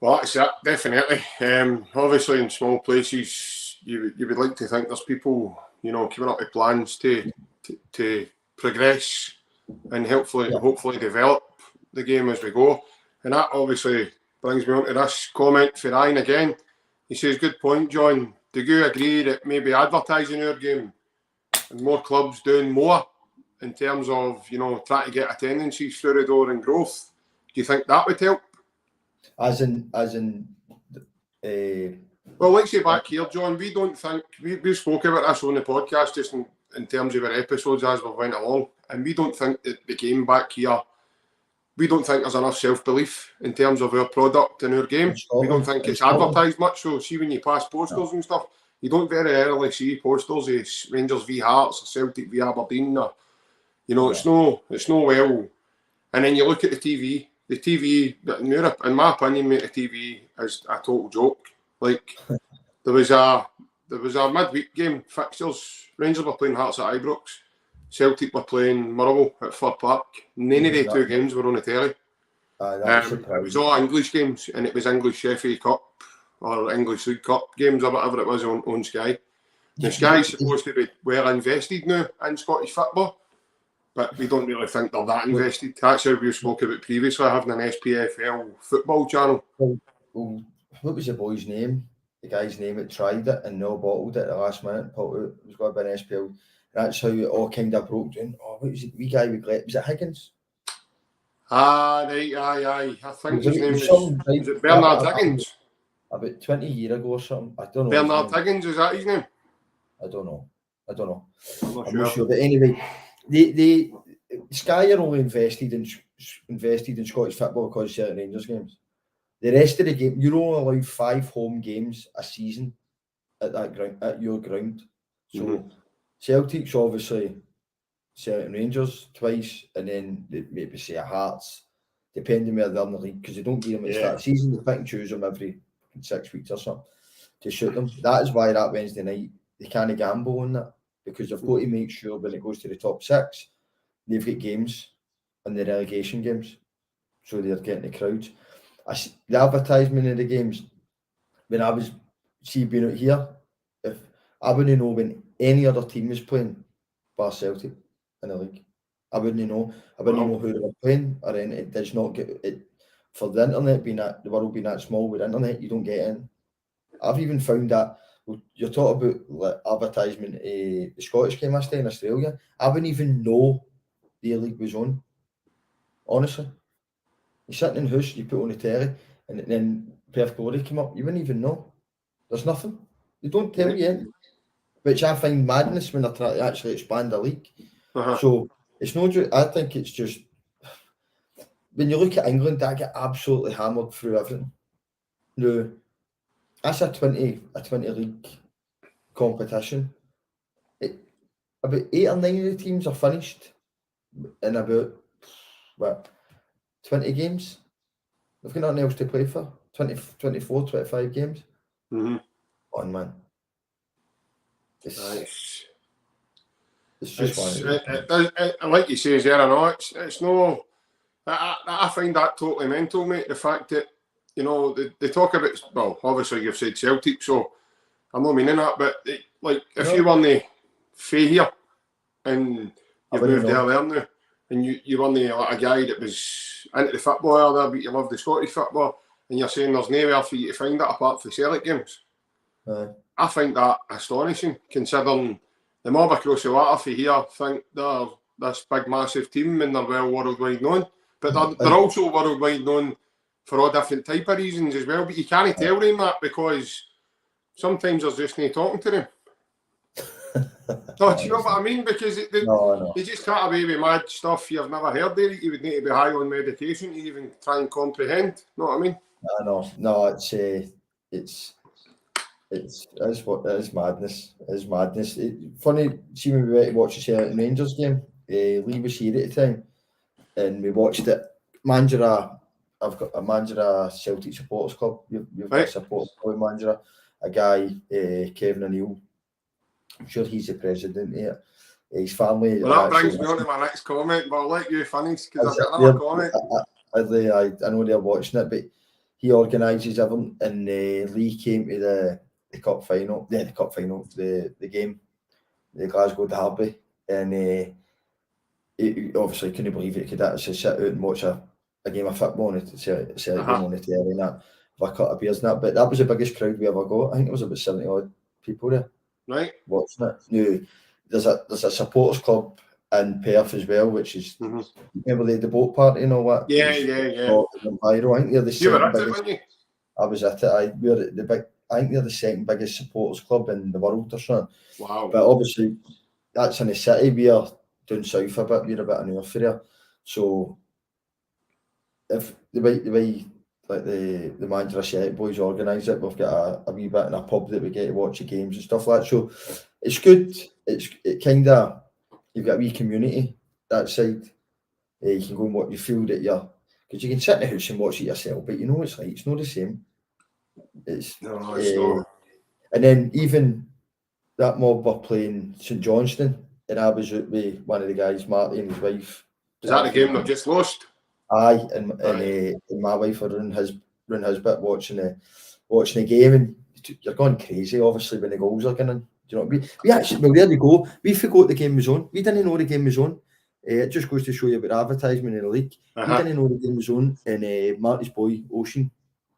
Well, that's it, definitely. Obviously, in small places, you would like to think there's people, coming up with plans to progress and hopefully develop the game as we go. And that obviously brings me on to this comment for Ryan again. He says, good point, John. Do you agree that maybe advertising our game and more clubs doing more in terms of, trying to get attendances through the door and growth? Do you think that would help? As in well, let's say back here, John, we don't think, we spoke about this on the podcast just in terms of our episodes as we went along, and we don't think that the game back here, we don't think there's enough self-belief in terms of our product and our game. We don't think it's advertised much, so see when you pass posters and stuff, you don't very rarely see posters of Rangers v Hearts or Celtic v Aberdeen, or, it's no well. And then you look at the TV, in my opinion, mate, the TV is a total joke. Like, there was a midweek game fixtures. Rangers were playing Hearts at Ibrox. Celtic were playing Motherwell at Fir Park. None of the 2 games were on the telly. It was all English games, and it was English FA Cup or English League Cup games or whatever it was on Sky. The Sky's supposed to be well invested now in Scottish football, but we don't really think they're that invested. That's how we spoke about previously, having an SPFL football channel. Well, what was the boy's name? The guy's name that tried it and no bottled it at the last minute. Pulled out. It was going to be an SPL. That's how it all kind of broke down. Oh, what was it? Wee guy with was it Higgins? Right, aye. I think his name was it Bernard Higgins? About 20 years ago or something. I don't know. Bernard Higgins, is that his name? I don't know. I'm not sure. But anyway, the Sky are only invested in Scottish football because of certain Rangers games. The rest of the game, you're only allowed 5 home games a season at that ground, at your ground. So Celtic's obviously certain Rangers twice, and then maybe say a Hearts, depending where they're in the league, because they don't give them at the start of the season. They pick and choose them every 6 weeks or something to shoot them. That is why that Wednesday night they can't gamble on that, because they've got to make sure when it goes to the top 6, they've got games and the relegation games, so they're getting the crowds. The advertisement of the games, when I was being out here, if I wouldn't know when any other team was playing bar Celtic in the league. I wouldn't know. I wouldn't know who they were playing, or then it does not get it for the internet being that the world being that small with internet, you don't get in. I've even found that you're talking about like advertisement the Scottish game I stay in Australia. I wouldn't even know the league was on. Honestly. You're sitting in the house, you put on the telly, and then Perth Glory came up, you wouldn't even know. There's nothing. They don't tell you anything. Which I find madness when they're trying to actually expand the league. So it's no joke. I think it's just when you look at England, they get absolutely hammered through everything. No, that's a 20 league competition. About 8 or 9 of the teams are finished in about 20 games. They've got nothing else to play for. 24, 25 games. On man. It's just like you say, there, I know it's no. I find that totally mental, mate. The fact that they talk about, well, obviously you've said Celtic, so I'm not meaning that, but if you won the Fae here and you've moved there now, and you won a guy that was into the football there, but you love the Scottish football, and you're saying there's nowhere for you to find that apart from Celtic games. I find that astonishing, considering the mob across the water for here think they're this big massive team and they're well worldwide known, but they're also worldwide known for all different type of reasons as well. But you can't tell them that because sometimes there's just no talking to them. No, do you know what I mean? Because they just cut away with mad stuff you've never heard of. You would need to be high on medication to even try and comprehend. Know what I mean? No, it's madness. It's madness. Funny, see when we went to watch the Rangers game, Lee was here at the time, and we watched it. Mandurah, I've got a Mandurah Celtic supporters club. You've got a supporters club in Mandurah. A guy, Kevin O'Neill. I'm sure he's the president here. His family. Well, that brings me on to my next comment, but I'll let you finish because I've got another comment. I know they're watching it, but he organises everything, and Lee came to the cup final. Yeah, the cup final, the game, the Glasgow Derby, and he obviously couldn't believe it. He could actually sit out and watch a game of football on the game on the telly and that, with a cut of beers and that. But that was the biggest crowd we ever got. I think there was about 70 odd people there. Right, watching it. Now, there's a supporters club in Perth as well, which is remember the boat party and all that. Yeah. I think they're the second biggest. I was at it. We're the big. I think they're the second biggest supporters club in the world or something. Wow! But obviously, that's in the city. We are down south a bit. We're a bit north of there. So, if the way like the Mandurah Celtic boys organise it, we've got a wee bit in a pub that we get to watch the games and stuff like that. So it's good. It kind of, you've got a wee community that side. You can go and watch. You feel that because you can sit in the house and watch it yourself, but you know it's like it's not the same. It's not. And then even that mob were playing St Johnstone, and I was out with one of the guys, Marty and his wife. Is that the game they've just lost? Aye, and my wife were in his bit watching the game, and you're going crazy obviously when the goals are going in. Do you know? We actually, well, there they go. We forgot the game was on. We didn't know the game was on. It just goes to show you about advertisement in the league. We didn't know the game was on, and Marty's boy, Ocean,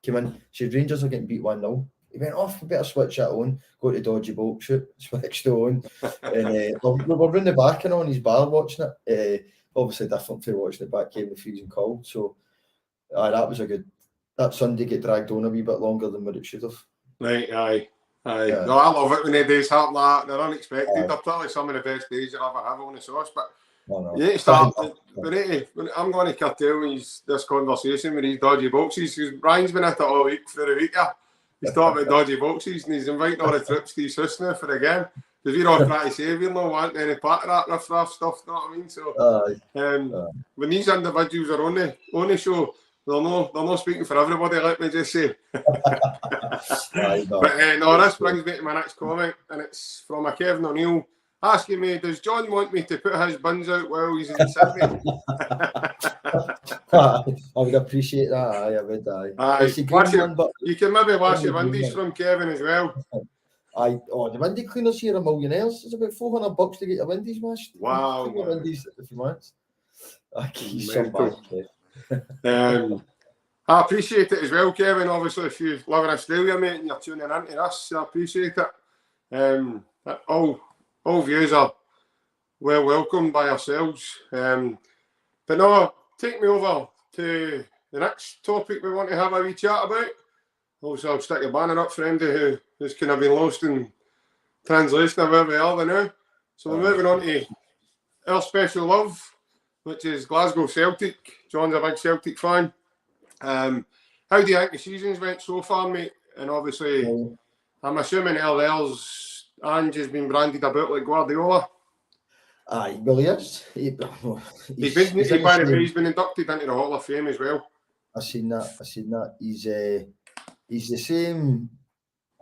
came in. Said Rangers are getting beat 1-0. He went off, we better switch that on, go to Dodgy Bolt shoot, switched it on. And we were in the back and on his bar watching it. Obviously different from watching the back game with freezing cold. So that was a good, that Sunday get dragged on a wee bit longer than what it should have. Right, aye. No, I love it when the days happen like that. They're unexpected. They're probably some of the best days you'll ever have on the sauce. But you need to start. I'm going to curtail this conversation with these dodgy boxes because Brian's been at it all week for the week. He's talking about dodgy boxes and he's inviting all the trips to his house now for the game. Because we're all trying to say we're not wanting any part of that riff-raff stuff, you know what I mean? So when these individuals are on the show, they're not speaking for everybody, let me just say. But this brings me to my next comment, and it's from a Kevin O'Neill asking me, does John want me to put his bins out while he's in Sydney? I would appreciate that. I would. You can maybe wash your windies from Kevin as well. The windy cleaners here are millionaires. It's about $400 to get your windies washed. Wow. Your windies if you want. I appreciate it as well, Kevin. Obviously, if you live in Australia, mate, and you're tuning into us, I appreciate it. All views are well welcomed by ourselves. But no, take me over to the next topic we want to have a wee chat about. Also, I'll stick a banner up for anybody who's kind of been lost in translation of where we are now. So we're moving on to our special love, which is Glasgow Celtic. John's a big Celtic fan. How do you think the seasons went so far, mate? And obviously, I'm assuming LL's Ange has been branded a bit like Guardiola. Aye, well, he is. He's been inducted into the Hall of Fame as well. I've seen that. He's the same.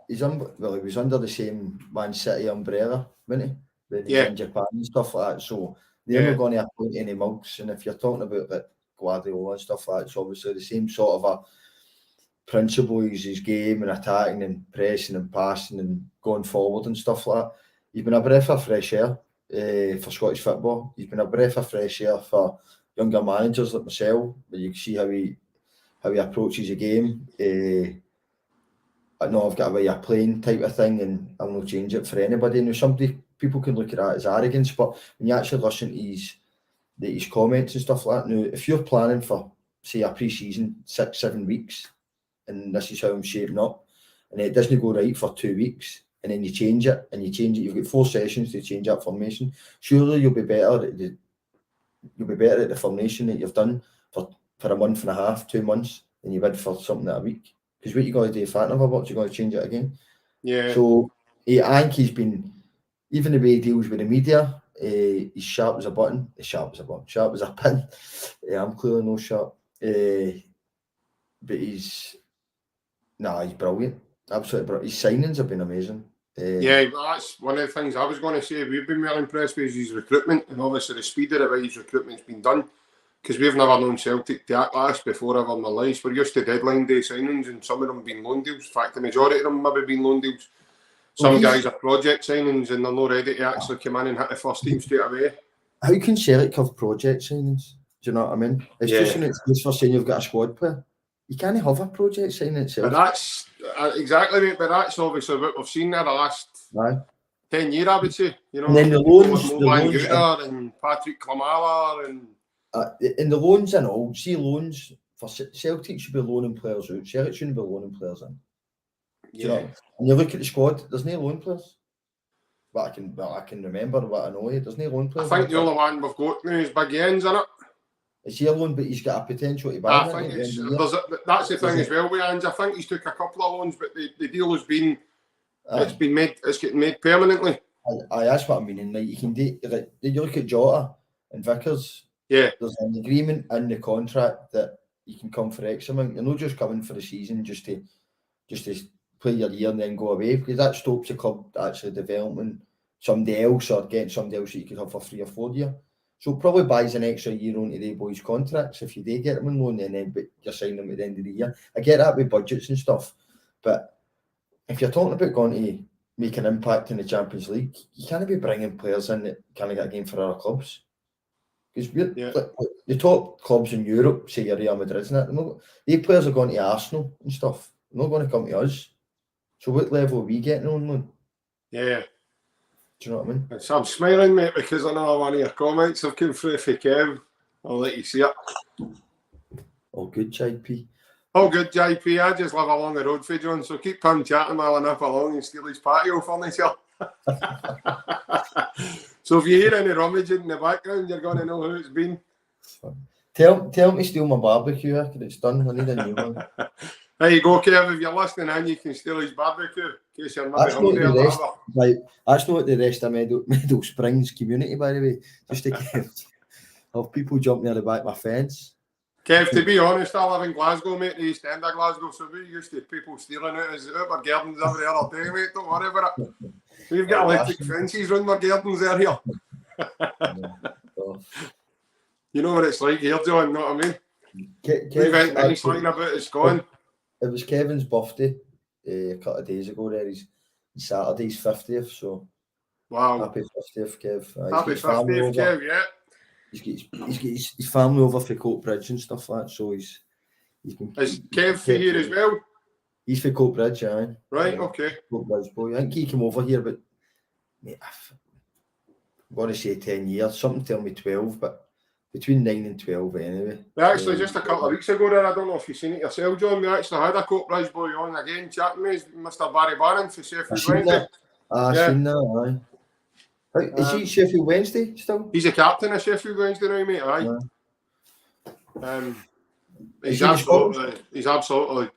He was under the same Man City umbrella, wasn't he? When he was in Japan and stuff like that. So they're not going to appoint any mugs. And if you're talking about like Guardiola and stuff like that, it's obviously the same sort of a principle. His game and attacking and pressing and passing and going forward and stuff like that. He's been a breath of fresh air for Scottish football. He's been a breath of fresh air for younger managers like myself. But you can see how he approaches a game. I know I've got a way of playing type of thing, and I'll not change it for anybody. Now, people can look at that as arrogance, but when you actually listen to his comments and stuff like that, now, if you're planning for, say, a pre-season 6-7 weeks, and this is how I'm shaping up, and it doesn't go right for 2 weeks, and then you change it, you've got 4 sessions to change that formation. Surely you'll be better at the formation that you've done for a month and a half, 2 months, than you would for something at a week. Because what you got to do, if that never works, you got to change it again. Yeah. So I think he's been, even the way he deals with the media, he's sharp as a button. Sharp as a pin. I'm clearly no sharp. But he's brilliant. Absolutely brilliant. His signings have been amazing. That's one of the things I was going to say. We've been really impressed with his recruitment, and obviously the speed of the way his recruitment's been done. Because we've never known Celtic to act last before ever in our lives. We're used to deadline day signings, and some of them being loan deals. In fact, the majority of them maybe been loan deals. Some guys are project signings, and they're not ready to actually come in and hit the first team straight away. How can Celtic have project signings? Do you know what I mean? It's just an excuse for saying you've got a squad player. You can't have a project signing itself. But that's exactly it. But that's obviously what we've seen there the last 10 years, I would say. You know, and then the loans, and Patrick Klamala and. In the loans and all, see loans for Celtic should be loaning players out. Celtic shouldn't be loaning players in. You know? And you look at the squad, there's no loan players. But I can remember what I know. There's no loan players. I think the only one we've got now is Big Jens, isn't it? It's here loan, but he's got a potential to buy. I think that's the thing as well with Jens. I think he's took a couple of loans, but the deal has been it's getting made permanently. That's what I mean. And like you can do, like, you look at Jota and Vickers. Yeah, there's an agreement in the contract that you can come for X amount. You're not just coming for the season just to play your year and then go away, because that stops the club actually developing somebody else or getting somebody else that you could have for 3 or 4 years. So it probably buys an extra year onto the boys' contracts if you do get them on loan, and then but you're signing them at the end of the year. I get that with budgets and stuff, but if you're talking about going to make an impact in the Champions League, you can't be bringing players in that can't get a game for other clubs. Because the top clubs in Europe, say your Real Madrid, isn't it? These players are going to Arsenal and stuff. They're not going to come to us. So what level are we getting on loan? Yeah. Do you know what I mean? So I'm smiling, mate, because another one of your comments have come through for Kev. I'll let you see it. All good, JP. All good, JP. I just live along the road for John, so keep him chatting while I nip along and steal his patio furniture. So if you hear any rummaging in the background, you're going to know who it's been. Tell him to steal my barbecue after it's done. I need a new one. There you go, Kev. If you're listening in, you can steal his barbecue in case you're maybe hungry or whatever. Right, that's not the rest of Meadow Springs community, by the way. Just to have people jumping near the back of my fence. Kev, to be honest, I live in Glasgow, mate, the East End of Glasgow, so we used to people stealing out our gardens every other day, mate. Don't worry about it. We've got electric fences around our gardens area. You know what it's like here, John, you know what I mean? We've had nice line about it's gone. It was Kevin's birthday a couple of days ago there. He's Saturday's 50th, so wow. Happy 50th, Kev. Happy 50th, Kev, yeah. He's got his family over for Coatbridge and stuff like that, so he's been... Is Kev for here as well? He's for Coatbridge, aye. Right, okay. Coatbridge boy. I think he came over here, but mate, I'm going to say 10 years. Something tell me 12, but between 9 and 12 anyway. We actually, just a couple of weeks ago there, I don't know if you've seen it yourself, John, we actually had a Coatbridge boy on again chatting with Mr. Barry Bannon for Sheffield Wednesday. I've seen that, aye. Is he Sheffield Wednesday still? He's a captain of Sheffield Wednesday now, mate, aye. Yeah. He's absolutely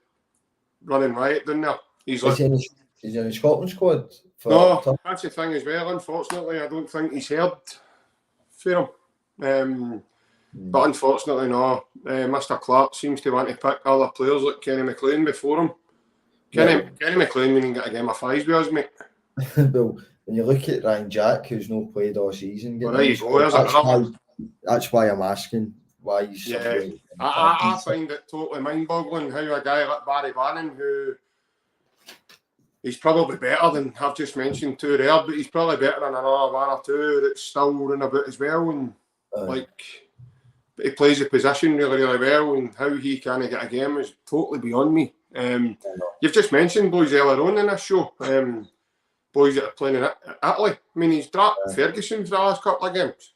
running riot down there. Is he in the Scotland squad? No, that's the thing as well. Unfortunately, I don't think he's heard for him. But unfortunately, no. Mr. Clark seems to want to pick other players like Kenny McLean before him. Kenny McLean didn't get a game of fives with us, mate. Well, when you look at Ryan Jack, who's not played all season, well, there you go. That's why I'm asking why he's. Yeah, I find it totally mind-boggling how a guy like Barry Bannon, who he's probably better than I've just mentioned two there, but he's probably better than another one or two that's still running about as well, and he plays the position really, really well, and how he can get a game is totally beyond me. You've just mentioned boys earlier on in this show. Boys that are playing in Italy. I mean, he's dropped Ferguson for the last couple of games.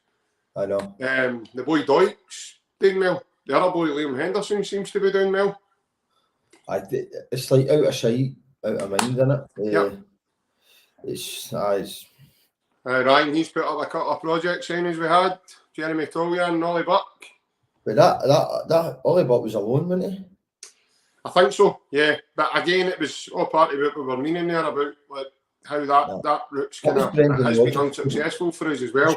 I know. The boy Deutsch doing well. The other boy, Liam Henderson, seems to be doing well. It's like out of sight, out of mind, isn't it? Yeah. It's Ryan, he's put up a couple of project signings we had. Jeremy Tollian and Ollie Buck. But that Ollie Buck was alone, wasn't he? I think so, yeah. But again, it was all part of what we were meaning there about like how that route's kind of has been unsuccessful for us as well.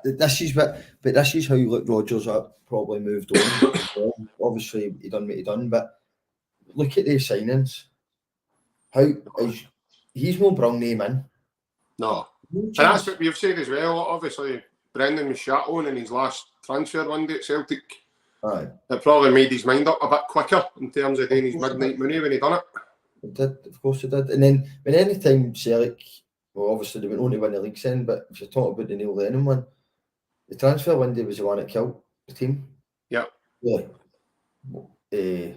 This is how you look. Rodgers probably moved on. Obviously, he done what he done, but look at these signings. He's no brung name in. No, and that's what we've said as well. Obviously, Brendan was shot on in his last transfer window at Celtic. Aye. It probably made his mind up a bit quicker in terms of doing his midnight money when he done it. It did, of course it did. And then when any time Celtic, well, obviously they went on to win the league then, but if you're talking about the Neil Lennon one, the transfer window was the one that killed the team. Yeah. Yeah. The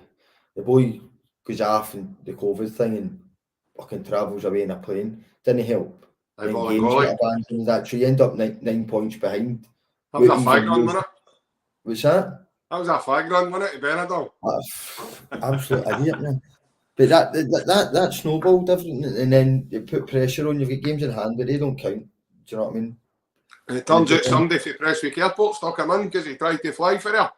boy goes off and the COVID thing and fucking travels away in a plane. Didn't help. So you end up 9 points behind. That was a fag run, wasn't it? What's that? That was a fag run, wasn't it, to Benidorm? Absolute idiot, man. But that snowballed different, and then you put pressure on. You've got games in hand, but they don't count. Do you know what I mean? And it turns out somebody from Prestwick Airport stuck him in because he tried to fly for there.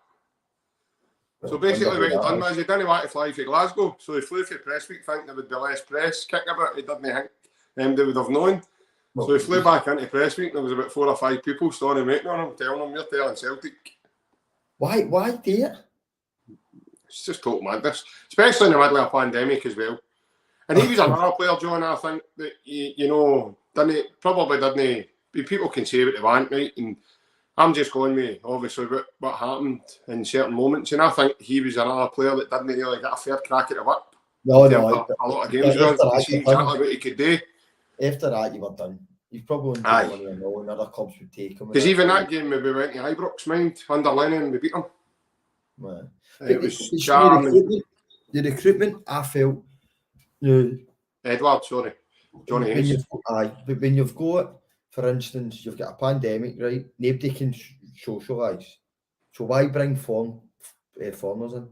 So basically what he done was he didn't want to fly for Glasgow, so he flew for Prestwick thinking there would be less press kick about it. He didn't think they would have known. So he flew back into Prestwick and there was about 4 or 5 people standing waiting on him, telling him, "You're telling Celtic." Why do it? It's just total madness, especially in the middle of a pandemic as well. And he was another player, John, I think, that, didn't. People can say what they want, right? And I'm just going with, obviously, what happened in certain moments. And I think he was another player that didn't really get a fair crack at the whip. No. A lot of games around to see exactly what he could do. After that, you were done. You've probably Aye. won money and all, and other clubs would take him. Because even that game, we went to Ibrox, mind, under Lennon, we beat them. Man. It was charming. The recruitment, I felt, Edward, sorry. Johnny Hayes. But when you've got, for instance, you've got a pandemic, right? Nobody can socialise. So why bring foreigners in?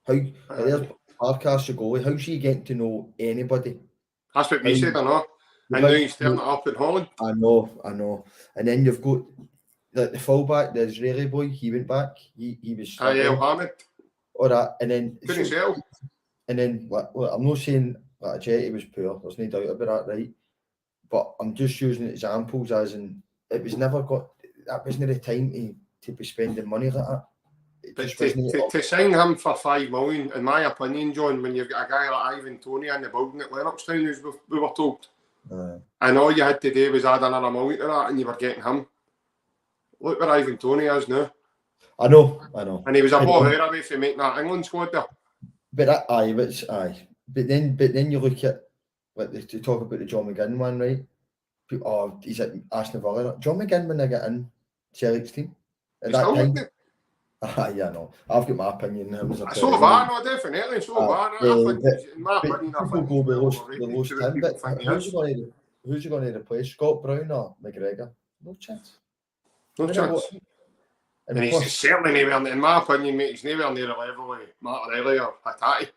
There's Parkas goalie. How's she getting to know anybody? That's what we said, I know. And now he's turning it up in Holland. I know. And then you've got the fullback, the Israeli boy, he went back. He was Hamid. All that. And then couldn't sell. And then I'm not saying that Jetty was poor, there's no doubt about that, right? But I'm just using examples as in that wasn't the time to be spending money like that. But to sign him for $5 million, in my opinion, John, when you've got a guy like Ivan Toney in the building at Lennoxtown, as we were told, and all you had to do was add another $1 million to that, and you were getting him. Look where Ivan Toney is now. I know. And he was a ball hair away from making that England squad there. But But then you look at to talk about the John McGinn one, right? He's at Aston Villa. John McGinn when they get in Celtic's team at that time. Yeah, no. I've got my opinion. So have I, no, definitely. So have I. In my opinion, I think go the lowest 10. But who's you going to replace? Scott Brown or McGregor? No chance. No chance. And he's certainly nowhere, in my opinion, mate, he's nowhere near the level of Martinelli or Hattati.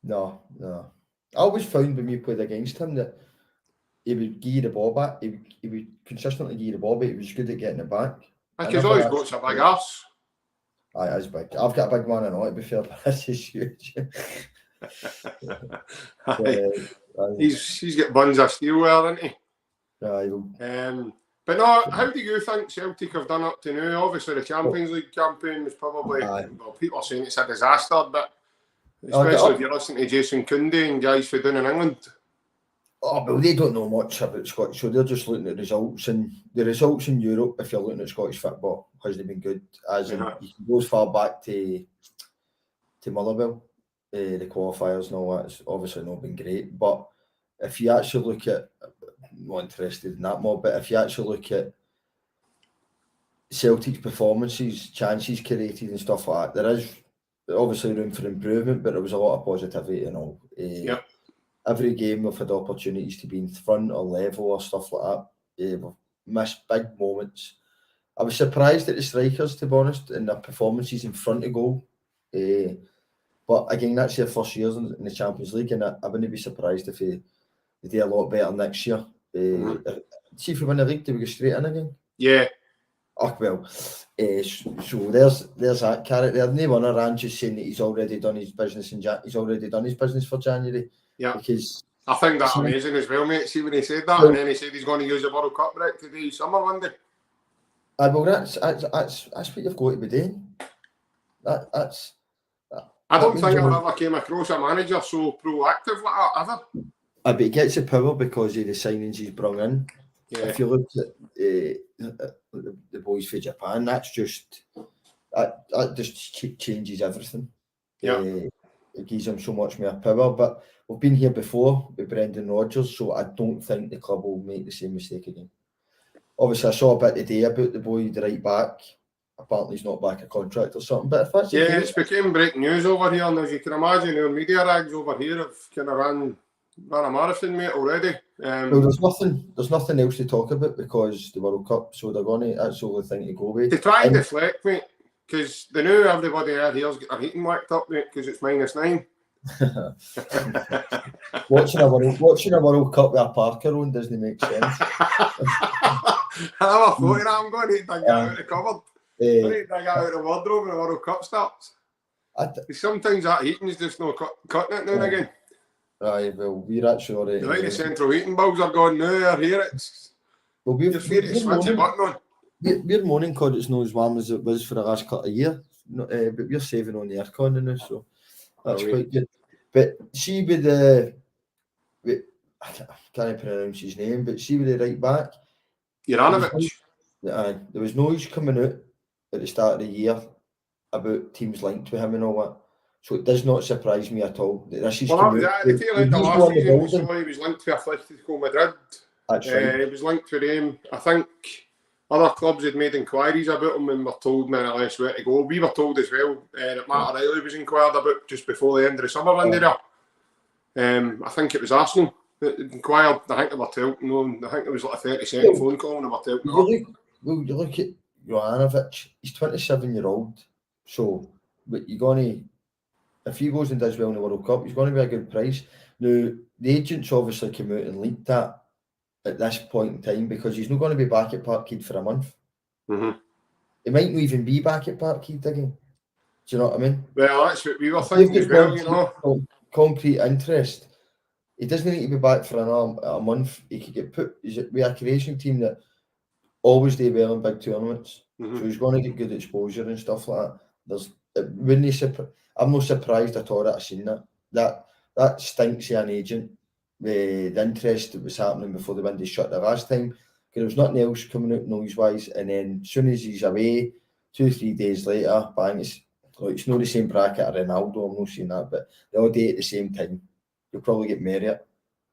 No. I always found when we played against him that he would give you the ball back. He would consistently give you the ball back. He was good at getting it back. He's always got some big arse. Aye, that's big. I've got a big man and all, to be fair, but this is huge. He's got buns of steel there, hasn't he? Aye. But no, how do you think Celtic have done up to now? Obviously, the Champions League campaign was probably, people are saying it's a disaster, but especially if you're listening to Jason Koundé and guys for doing in England. Oh, well, they don't know much about Scottish, so they're just looking at results. And the results in Europe, if you're looking at Scottish football, hasn't been good. As in, you can go as far back to Motherwell, the qualifiers and all that. It's obviously not been great. But if you actually look at, I'm not interested in that more, but if you actually look at Celtic's performances, chances created and stuff like that, there is obviously room for improvement, but there was a lot of positivity and all. Every game we've had opportunities to be in front or level or stuff like that. We've missed big moments. I was surprised at the strikers, to be honest, in their performances in front of goal. But again, that's their first years in the Champions League, and I wouldn't be surprised if they do a lot better next year. See if we win the league, do we go straight in again? Yeah. Oh, well. So there's that carrot there. No one around just saying that he's already done his business for January. Yeah, because I think that's amazing as well, mate. See when he said that, and then he said he's going to use the World Cup break to do summer one day. Well, that's what you've got to be doing. I don't think I've ever came across a manager so proactive like that ever. But he gets the power because of the signings he's brought in. Yeah. If you look at the boys for Japan, that just changes everything. Yeah. It gives them so much more power. But we've been here before with Brendan Rodgers, so I don't think the club will make the same mistake again. Obviously, I saw a bit today about the boy, the right back. Apparently, he's not back a contract or something. But if that's the case, it's became breaking news over here, and as you can imagine, our media rags over here have kind of ran a marathon, mate, already. Well, there's nothing else to talk about because the World Cup, so they're going to. That's the only thing to go with. They try and deflect, mate, because they knew everybody out here's got their heating whacked up, mate, because it's -9. watching a World Cup with a Parker on doesn't make sense. I never thought of that. I'm going to need to get out of the cupboard. I need to get out of the wardrobe when the World Cup starts. Sometimes that heating's just not cutting it now and again. Right, well, we're actually already. The central heating bulbs are gone now. They're here. It's you're free to switch the button on. We're moaning because it's not as warm as it was for the last couple of years, but we're saving on the aircon now, so that's quite good. But see with I can't pronounce his name, but see with the right back, Juranovic. There was noise coming out at the start of the year about teams linked with him and all that. So it does not surprise me at all. This is Well, that was at the tail end of last season. We saw he was linked to Atletico Madrid. That's right. He was linked with him. I think other clubs had made inquiries about him and were told more or less where to go. We were told as well that Matt O'Reilly was inquired about just before the end of the summer window there. I think it was Arsenal that inquired. I think they were telling. I think it was like a 30-second phone call and they were telling. You look at Jovanovic, he's 27-year-old. So, but you're going to, if he goes and does well in the World Cup, he's going to be a good price. Now, the agents obviously came out and leaked that at this point in time because he's not going to be back at Parkhead for a month. Mm-hmm. He might not even be back at Parkhead again. Do you know what I mean? Well, that's what we were thinking as well, you know. Concrete interest. He doesn't need to be back for a month. He could get put with a creation team that always do well in big tournaments. Mm-hmm. So he's going to get good exposure and stuff like that. I'm not surprised at all that I've seen that. That stinks of an agent. The interest that was happening before the window shut the last time, because there was nothing else coming out noise-wise, and then as soon as he's away, 2-3 days later, bang, it's not the same bracket of Ronaldo, I'm not saying that, but they all do it at the same time. You'll probably get Marriott.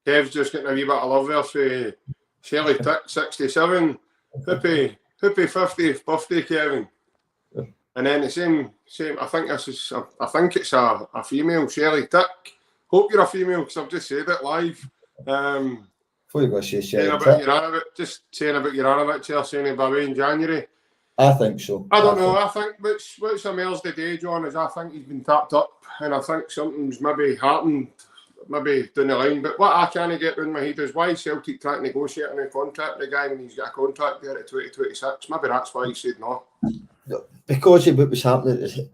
Kev's just getting a wee bit of love there for Shelley Tick, 67. Happy 50th birthday, Kevin. Yeah. And then the same. I think it's a female, Shelley Tick. Hope you're a female because I've just said it live. Before you go say saying about Juranovic here, saying he'll be away in January. I think so. I don't know. I think what's emerged today, John, is I think he's been tapped up, and I think something's maybe happened, maybe down the line. But what I can't get in my head is why Celtic trying to negotiate a new contract with the guy when he's got a contract there at 2026. Maybe that's why he said no. Because of what was happening,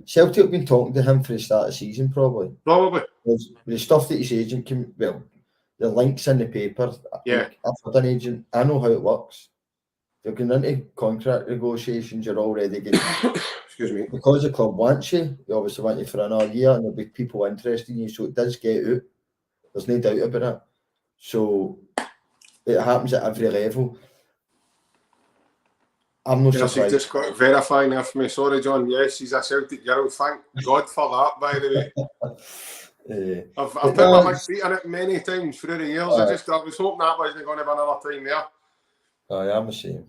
Celtic have been talking to him for the start of the season, probably. With the stuff that his agent the links in the paper. Yeah. I've had an agent, I know how it works. You're going into contract negotiations, you're already getting. Excuse me. Because the club wants you obviously want you for another year, and there'll be people interested in you, so it does get out. There's no doubt about it. So it happens at every level. I'm not surprised. He's just got to verify now for me. Sorry, John. Yes, he's a Celtic girl. Thank God for that, by the way. I've put my feet in it many times through the years. I was hoping that wasn't going to be another time there. I'm the same.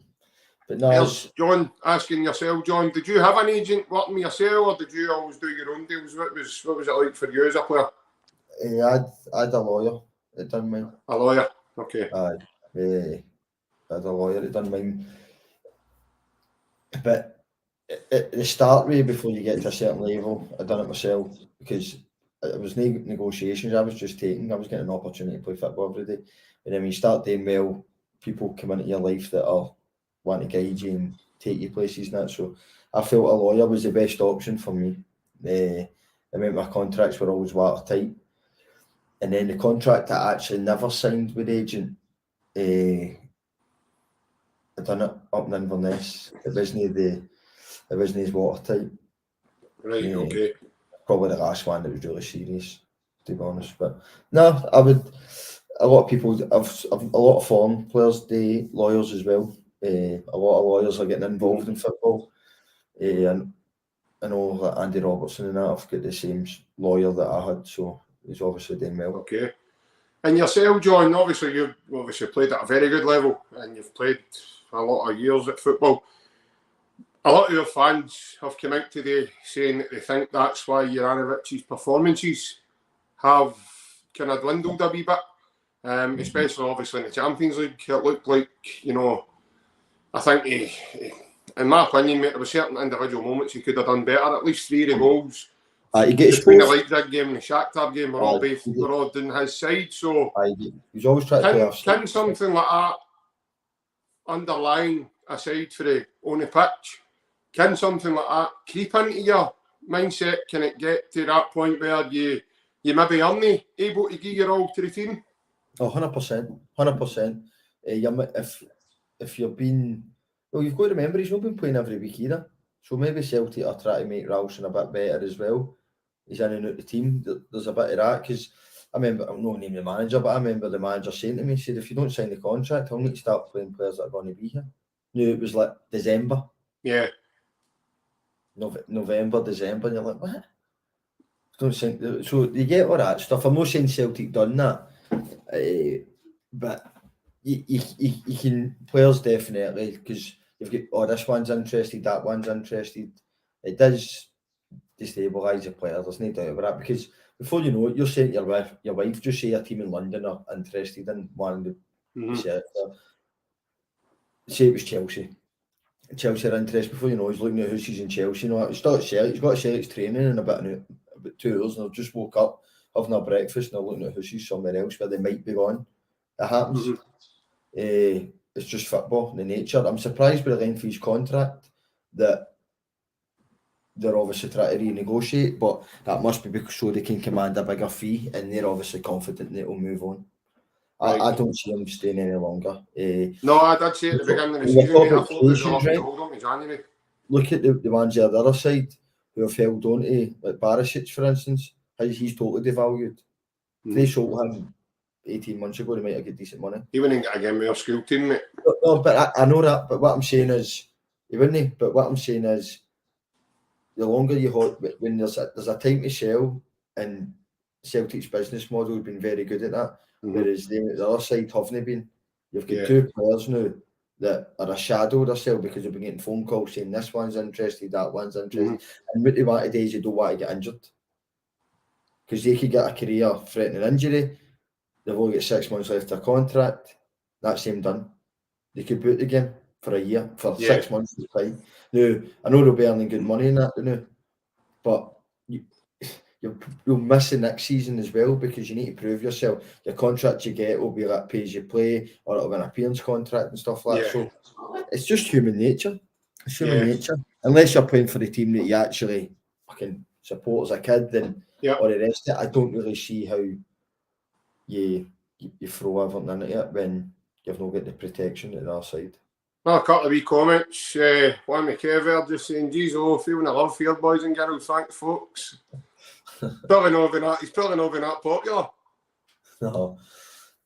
But no, there's John asking yourself, John, did you have an agent working with yourself, or did you always do your own deals? What was it like for you as a player? I had a lawyer that done mine. A lawyer? Okay. I had a lawyer that done mine. But at the start, way before you get to a certain level, I done it myself because it was no negotiations. I was just getting an opportunity to play football every day. And then when you start doing well, people come into your life that want to guide you and take you places and that. So I felt a lawyer was the best option for me. I meant my contracts were always watertight. And then the contract I actually never signed with the agent, I done it up in Inverness. It wasn't as watertight. Right, okay. Probably the last one that was really serious, to be honest. But no, I would. A lot of people, I've a lot of foreign players, do lawyers as well. A lot of lawyers are getting involved in football. And I know that Andy Robertson and that have got the same lawyer that I had, so he's obviously doing well. Okay. And yourself, John, obviously you've played at a very good level, and you've played a lot of years at football. A lot of your fans have come out today saying that they think that's why Juranovic's performances have kind of dwindled a wee bit, especially obviously in the Champions League. It looked like, I think in my opinion, mate, there were certain individual moments he could have done better. At least 3 of the goals between the Leipzig game and the Shakhtar game were all doing his side. So he's always trying to can something like that underlying aside for the on the pitch? Can something like that creep into your mindset? Can it get to that point where you maybe aren't able to give your all to the team? Oh, 100%. 100%. If you've been... Well, you've got to remember, he's not been playing every week either. So maybe Celtic are trying to make Ralston a bit better as well. He's in and out the team. There's a bit of that, because I remember, I'm not naming the manager, but I remember the manager saying to me, he said, if you don't sign the contract, I'll need to start playing players that are going to be here. No, it was like December. Yeah. November, December, and you're like, what? don't think so. You get all that stuff. I'm not saying Celtic done that, but you can players definitely, because you've got this one's interested, that one's interested. It does destabilise the player. There's no doubt about that, because before you know it, you're saying to your wife, just say a team in London are interested in one of the say it was Chelsea. Chelsea are interested. Before you know, he's looking at houses in Chelsea. You know, he's still at Celtic. He's got Celtic's training in about 2 hours, and they've just woke up, having a breakfast, and they're looking at houses somewhere else where they might be going. It happens. It's just football, the nature. I'm surprised by the length of his contract that they're obviously trying to renegotiate, but that must be because so they can command a bigger fee, and they're obviously confident that it'll move on. Right. I don't see him staying any longer. No, I did say at the beginning of the season, mate, I thought they were looking to hold on to January. Look at the ones on the other side who have held on to, like Barisic, for instance. He's totally devalued. If they sold him 18 months ago, they might have got decent money. He wouldn't get again with our school team, mate. No, but I know that. But what I'm saying is, he wouldn't. But what I'm saying is, the longer you hold, when there's a time to sell, and Celtic's business model has been very good at that. Whereas the other side haven't been. You've got two players now that are a shadow of themselves because they've been getting phone calls saying this one's interested, that one's interested. And what they want today is you don't want to get injured. Because they could get a career-threatening injury. They've only got 6 months left of contract. That's them done. They could boot the game for a year, for 6 months of time. Now, I know they'll be earning good money in that, but you'll miss the next season as well, because you need to prove yourself. Your contract you get will be like pay as you play, or it'll be an appearance contract and stuff like that. So it's just human nature. It's human nature. Unless you're playing for the team that you actually fucking support as a kid, then or the rest of it, I don't really see how you throw everything into it when you've not got the protection at the other side. Well, a couple of wee comments. One with Baird just saying, geez, feeling a love for boys and girls. Thanks, folks. Probably not been that. He's probably not been that popular. No.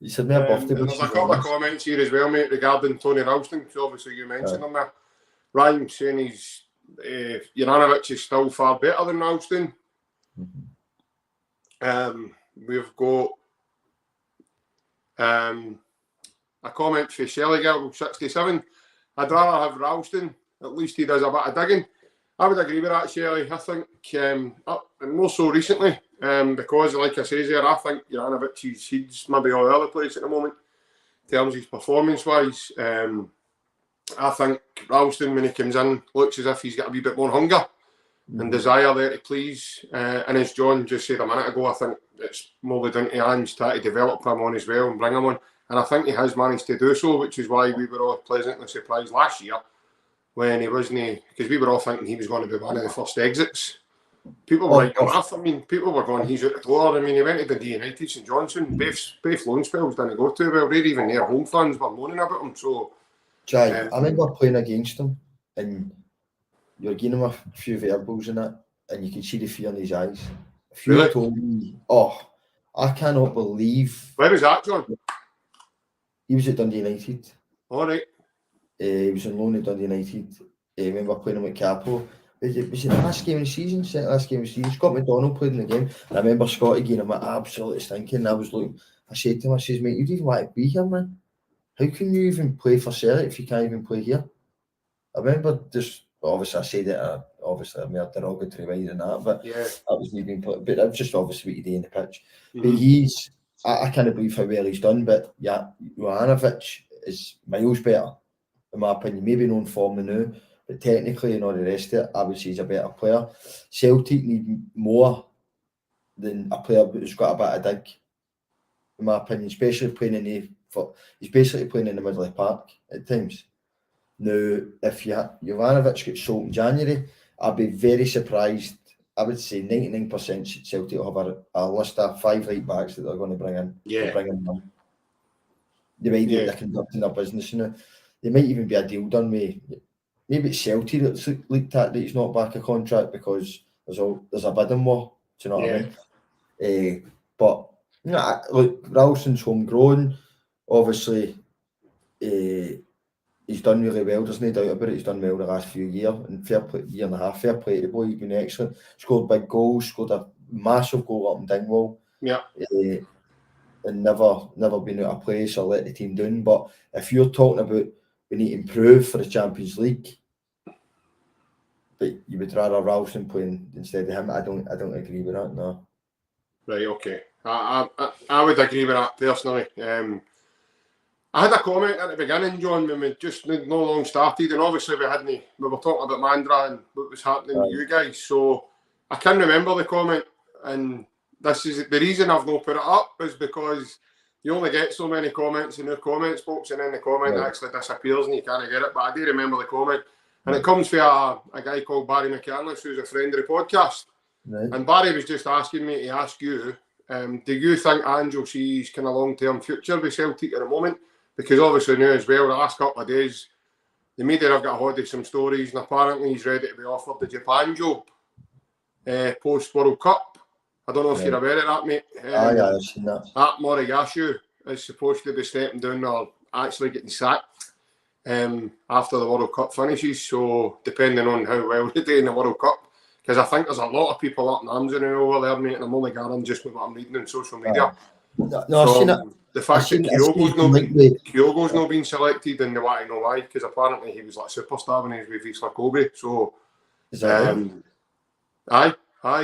You said me a birthday. There's a couple of comments here as well, mate, regarding Tony Ralston, because obviously you mentioned him there. Ryan saying he's Juranovic is still far better than Ralston. We've got a comment for Shelly Girl 67. I'd rather have Ralston. At least he does a bit of digging. I would agree with that, Shelley. I think, and more so recently, because, like I say there, I think Juranovic, he's maybe all over the place at the moment in terms of his performance-wise. I think Ralston, when he comes in, looks as if he's got a wee bit more hunger and desire there to please. And as John just said a minute ago, I think it's more down to Ange trying to develop him on as well and bring him on. And I think he has managed to do so, which is why we were all pleasantly surprised last year when he wasn't, because we were all thinking he was going to be one of the first exits. People were writing him off. I mean, people were going, he's out the door. I mean, he went to the United, St Johnson, both loan spells didn't go too well. They're even their home fans were moaning about him. So, I remember playing against him, and you're giving him a few verbals in it, and you could see the fear in his eyes. If you really? Told me, I cannot believe. Where was that, John? He was at Dundee United. All right. He was on loan at Dundee United. I remember playing him at Capo. Was it the last game of the season? Scott McDonald played in the game. And I remember Scotty giving him absolutely stinking. I said to him, mate, you don't even want to be here, man. How can you even play for Celtic if you can't even play here? I remember just, obviously I said it, obviously I made a derogatory way than that, but that was me being put, but that was just obviously what you do in the pitch. But I can't believe how well he's done, but Juranovic is miles better, in my opinion. Maybe no form now, but technically and all the rest of it, I would say he's a better player. Celtic need more than a player who's got a bit of dig, in my opinion, especially playing he's basically playing in the middle of the park at times. Now, if Juranovic gets sold in January, I'd be very surprised. I would say 99% Celtic will have a list of 5 right backs that they're going to bring in. Yeah. Bring in the way they're conducting their business. There might even be a deal done with maybe it's Celtic that's looked at that he's not back a contract because there's a bidding war. Do you know what I mean? But look, Ralston's homegrown. Obviously, he's done really well. There's no doubt about it. He's done well the last few years, and year and a half. Fair play to the boy. He's been excellent. Scored big goals. Scored a massive goal up and Dingwall. Yeah. And never been out of place or let the team down. But if you're talking about we need to improve for the Champions League, but you would rather Ralston playing instead of him, I don't agree with that. No. Right. Okay. I would agree with that personally. I had a comment at the beginning, John, when we just no long started, and obviously we were talking about Mandurah and what was happening with you guys. So I can remember the comment, and this is the reason I've not put it up is because you only get so many comments in your comments box, and then the comment actually disappears and you can't get it. But I do remember the comment, and it comes from a guy called Barry McCandless, who's a friend of the podcast. Right. And Barry was just asking me to ask you, do you think Angel sees kind of long-term future with Celtic at the moment? Because obviously now as well, the last couple of days, the media have got a hold of some stories, and apparently he's ready to be offered the Japan job post-World Cup. I don't know if you're aware of that, mate. I've seen that. At Moriyashu is supposed to be stepping down or actually getting sacked after the World Cup finishes. So depending on how well they do in the World Cup, because I think there's a lot of people up in arms and over there, mate, and I'm only gathering just with what I'm reading on social media. No, I've seen it. The fact that Kyogo's not been selected, and they want to know why, because apparently he was like a superstar when he was with Wisla Kobe. So, is that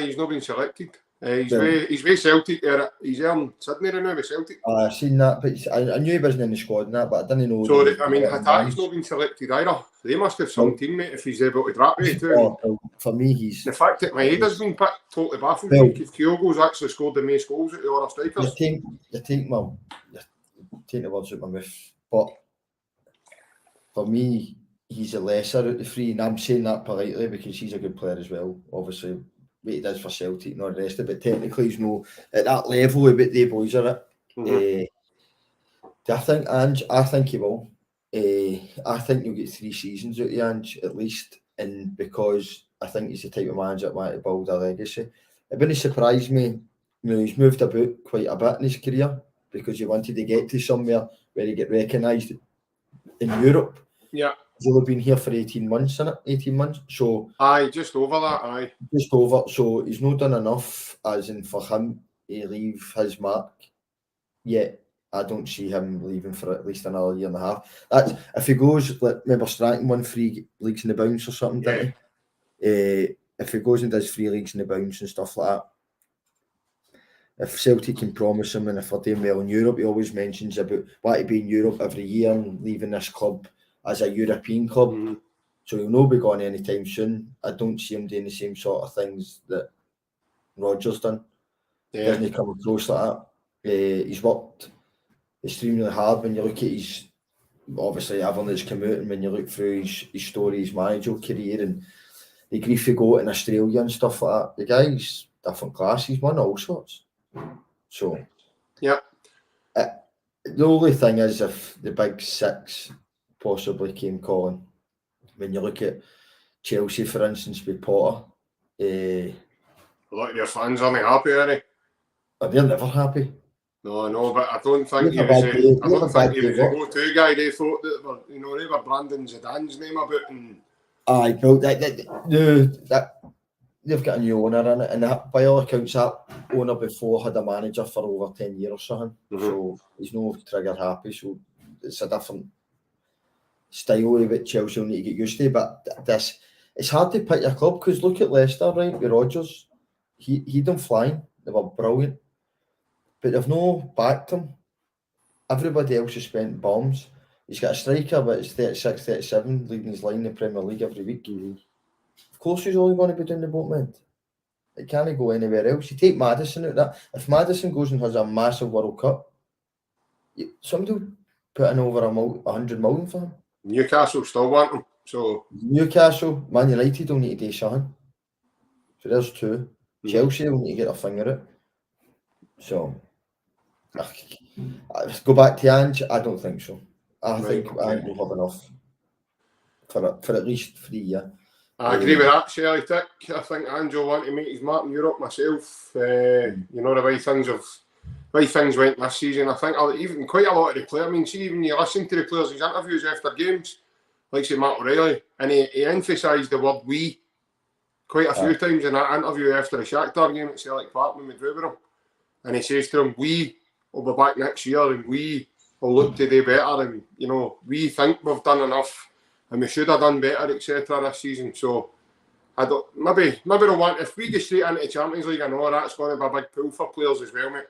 he's not been selected. He's with Celtic. He's in Sydney now with Celtic. I've seen that, but I knew he wasn't in the squad and that, but I didn't know. So, Hataki's not been selected either. They must have some teammate if he's able to drop it too. For me, he's... The fact that Maeda's been picked totally baffles me, because Kyogo's actually scored the most goals out of the other strikers. You take the words out of my mouth, but for me, he's a lesser out the three, and I'm saying that politely because he's a good player as well, obviously. What he does for Celtic and all the rest of it, but technically he's no at that level of what the boys are at. I think he will. I think you'll get 3 seasons out of Ange at least, and because I think he's the type of manager that wants to build a legacy. It wouldn't surprise me. He's moved about quite a bit in his career because he wanted to get to somewhere where he get recognised in Europe. Yeah. He's only been here for 18 months, isn't it? 18 months. So just over that, Just over. So he's not done enough, as in for him to leave his mark yet. I don't see him leaving for at least another year and a half. That's if he goes, like, remember Stratton won 3 leagues in the bounce or something, didn't he? If he goes and does 3 leagues in the bounce and stuff like that, if Celtic can promise him, and if they're doing well in Europe, he always mentions about wanting to be in Europe every year and leaving this club as a European club. So he'll not be going anytime soon. I don't see him doing the same sort of things that Rodgers done. Doesn't he come close like that? He's worked extremely hard. When you look at his, obviously everyone that's come out, and when you look through his story, his managerial career, and the grief he got in Australia and stuff like that, the guy's different class. He's won all sorts. So, the only thing is if the big 6 possibly came calling. When you look at Chelsea, for instance, with Potter, a lot of your fans aren't happy, are they? They're never happy. No, but I don't think he was a go-to guy. They thought that they were Brandon Zidane's name about, and they've got a new owner in it, and that, by all accounts, that owner before had a manager for over 10 years or something. So he's no trigger happy. So it's a different style of it Chelsea will need to get used to. But it's hard to pick your club, because look at Leicester, right, with Rodgers. He done flying. They were brilliant. But they've no backed him. Everybody else has spent bombs. He's got a striker, but it's 36, 37, leading his line in the Premier League every week. Of course he's only going to be doing the boatman. It can't go anywhere else. You take Maddison out that. If Maddison goes and has a massive World Cup, somebody will put in over 100 million for him. Newcastle still want him. So Newcastle, Man United will need to do something. So there's 2. Chelsea will need to get their finger out. So go back to Ange. I don't think so. I think Ange will have enough for at least 3 years. I agree with that, Shelley Tick. I think Ange will want to make his mark in Europe myself. The way things went this season, I think even quite a lot of the players, even you listen to the players' his interviews after games, like say Matt O'Reilly, and he emphasised the word "we" quite a few times in that interview after the Shakhtar game at Celtic Park when we drew with him. And he says to him, we will be back next year and we will look to do better, and you know, we think we've done enough and we should have done better, etc. this season. So I don't, maybe they'll want, if we get straight into the Champions League, I know that's going to be a big pull for players as well, mate.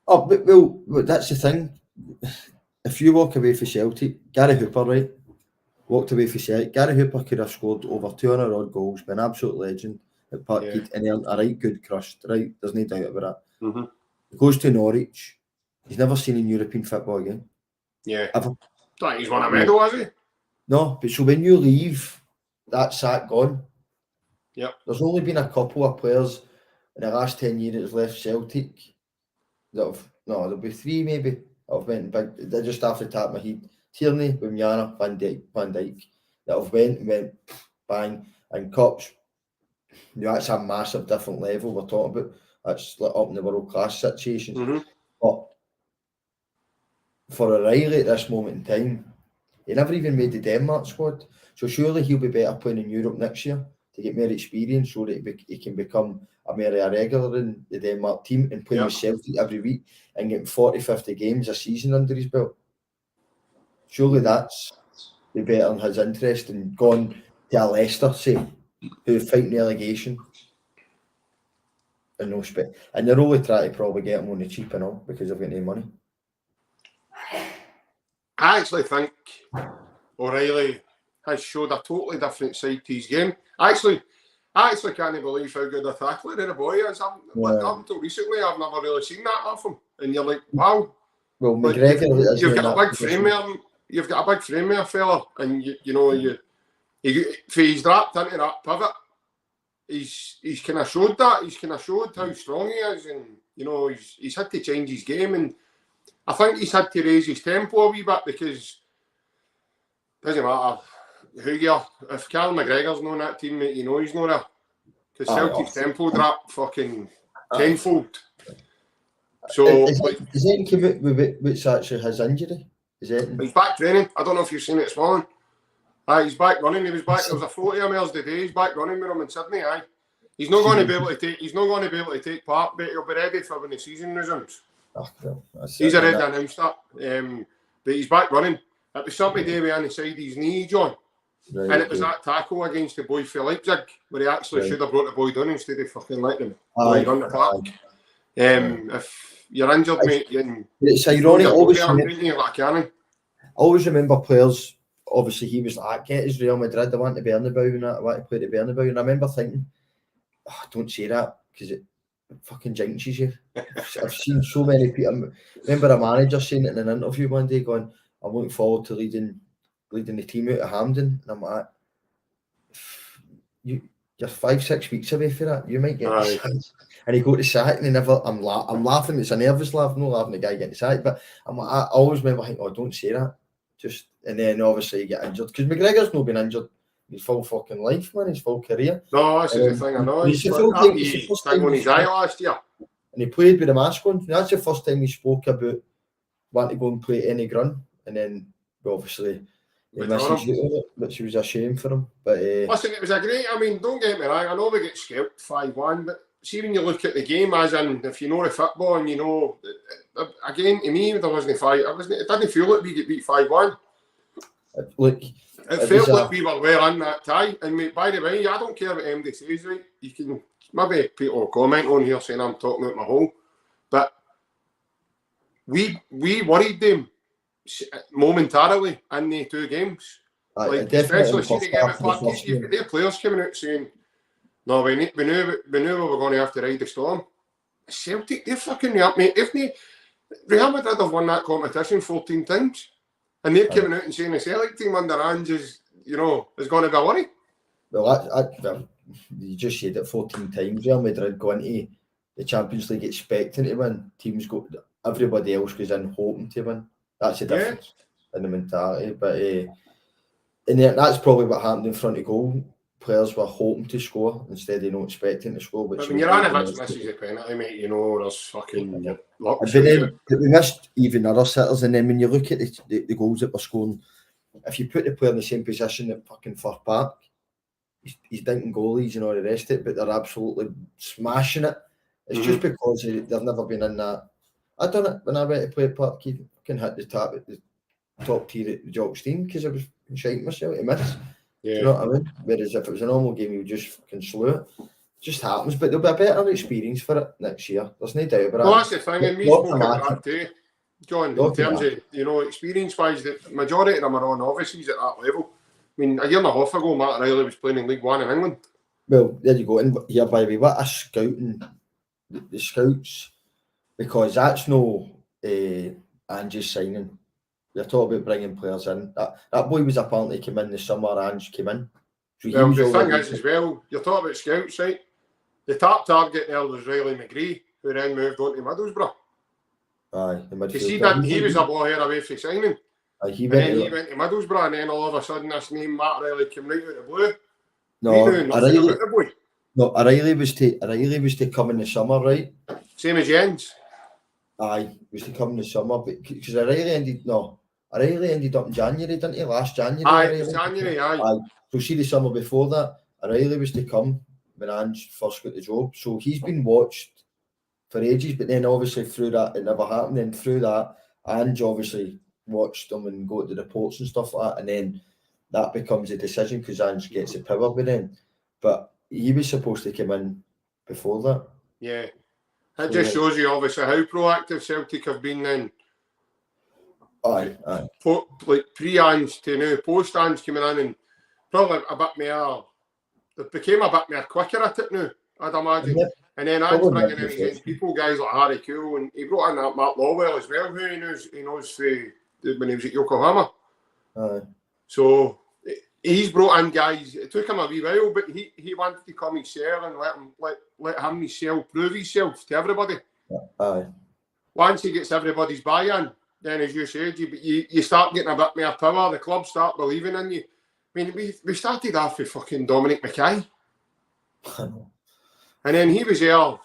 Oh, but, well, that's the thing. If you walk away for Celtic, Gary Hooper, right, walked away for Celtic. Gary Hooper could have scored over 200 odd goals, been an absolute legend at Parkhead, and earned a right good crust, right? There's no doubt about that. Mm-hmm. He goes to Norwich. He's never seen in European football again. Yeah. Ever. He's won a medal, has he? No, but so when you leave, that sack gone. Yep. There's only been a couple of players in the last 10 years that's left Celtic that have, no, there'll be 3 maybe, that have went big. They just after the top of my head. Tierney, Wimyana, Van Dijk, that have went bang, and Cups. You know, that's a massive different level we're talking about. That's like up in the world class situation. Mm-hmm. But for O'Reilly at this moment in time, he never even made the Denmark squad. So surely he'll be better playing in Europe next year to get more experience so that he can become a regular in the Denmark team and playing with Celtic every week and getting 40, 50 games a season under his belt. Surely that's the better in his interest than going to a Leicester, say, who are fighting relegation. And no spec. And they're only trying to probably get him on the cheap and all because they've got no money. I actually think O'Reilly has showed a totally different side to his game. I actually can't believe how good a tackler the boy is. Up until recently, I've never really seen that of him. And you're like, wow. Well, McGregor, you've got a big frame there. You've got a big frame there, fella. And you he's wrapped into that pivot. He's kind of showed that. He's kind of showed how strong he is, and you know he's had to change his game, and I think he's had to raise his tempo a wee bit because it doesn't matter who you are. If Callum McGregor's not on that team, mate, you know he's not there because Celtic's tempo dropped fucking tenfold. So is it came out with what's actually his injury? Is it? He's back training. I don't know if you've seen it this morning. He's back running. He was back. There was a photo of him today. He's back running with him in Sydney. He's not going to be able to take. He's not going to be able to take part, but he'll be ready for when the season resumes. He's already announced that. But he's back running. It was something to do on the side of his knee, John, and it was that tackle against the boy for Leipzig where he actually should have brought the boy down instead of fucking letting him run the park. If you're injured, mate, it's ironic. I always remember players. Obviously, he was like, get his Real Madrid, I want to Bernabeu and that, I want to play at Bernabeu. And I remember thinking, don't say that, because it fucking jinxes you. I've seen so many people. I remember a manager saying it in an interview one day, going, I'm looking forward to leading the team out of Hampden. And I'm like, you're 5-6 weeks away for that. You might get the sack. And he go to sack, and I'm laughing. It's a nervous laugh, no laughing at the guy getting sacked. But I always remember thinking, don't say that. And then obviously you get injured because McGregor's not been injured his full fucking life, man, his full career. No, that's the thing. I know. He's thing on his eye last year, and he played with the mask on. That's the first time he spoke about wanting to go and play any grun, and then obviously he misses out of it, which was a shame for him. But listen, it was a great. I mean, don't get me wrong. I know we get scalped 5-1, but see when you look at the game, as in if you know the football and you know, again to me there wasn't a fight. It didn't feel like we get beat 5-1. Look, it felt like we were well in that tie. And mate, by the way, I don't care what MD says, right? You can maybe people will comment on here saying I'm talking out my hole, but we worried them momentarily in the 2 games. Like especially see the game at Parkhead, you've got their players coming out saying, "No, we knew we were going to have to ride the storm." Celtic, they're fucking me up, mate. Real Madrid have won that competition 14 times. And they're coming out and saying the Celtic team under Ange is going to be a worry. Well, you just said it 14 times. Real Madrid go into the Champions League expecting to win. Everybody else goes in hoping to win. That's the difference in the mentality. But and that's probably what happened in front of goal. Players were hoping to score instead of not expecting to score. But when you're on a misses a penalty, mate, you know there's fucking luck. But then we missed even other sitters, and then when you look at the goals that were scoring, if you put the player in the same position at fucking Fir Park, he's dinking goalies and all the rest of it, but they're absolutely smashing it. It's just because they've never been in that. I done it when I went to play Parkhead. I can hit the top tier at the Jocks team because I was shiting myself to miss. Yeah. Do you know what I mean? Whereas if it was a normal game, you would just fucking slew it. It just happens, but there'll be a better experience for it next year. There's no doubt about it. Well, that's the thing, and we spoke about that too, John, in terms of, experience-wise, the majority of them are on overseas at that level. I mean, a year and a half ago, Matt Riley was playing in League One in England. Well, there you go. And here, by the way, what a scouting, the scouts, because that's no Ange's signing. You're talking about bringing players in. That boy was apparently came in the summer, Ange came in. So well, the thing is as well, you're talking about scouts, right? The top target there was Riley McGree, who then moved on to Middlesbrough. Aye, he was a blow hair away from signing. He went to Middlesbrough, and then all of a sudden this name Matt Riley came right out of the blue. O'Reilly was to come in the summer, right? Same as Jens. Aye, was to come in the summer, but because O'Reilly ended up in January, didn't he? Last January. Aye, it was January, aye. So see the summer before that, O'Reilly was to come when Ange first got the job. So he's been watched for ages, but then obviously through that it never happened. And through that, Ange obviously watched them and got the reports and stuff like that, and then that becomes a decision because Ange gets the power by then. But he was supposed to come in before that. Yeah. It just shows you obviously how proactive Celtic have been then. Aye. Like pre-Ange to now, post-Ange coming in, and probably a bit more, it became a bit more quicker at it now, I'd imagine. Yeah. And then Ange bringing in again people, guys like Harry Kuehl, and he brought in that Matt Lawwell as well, who he knows when he was at Yokohama. Aye. So he's brought in guys. It took him a wee while, but he wanted to come himself and let him himself prove himself to everybody. Aye. Once he gets everybody's buy-in, then as you said, you start getting a bit more power. The club start believing in you. I mean, we started off with fucking Dominic Mackay. And then he was there.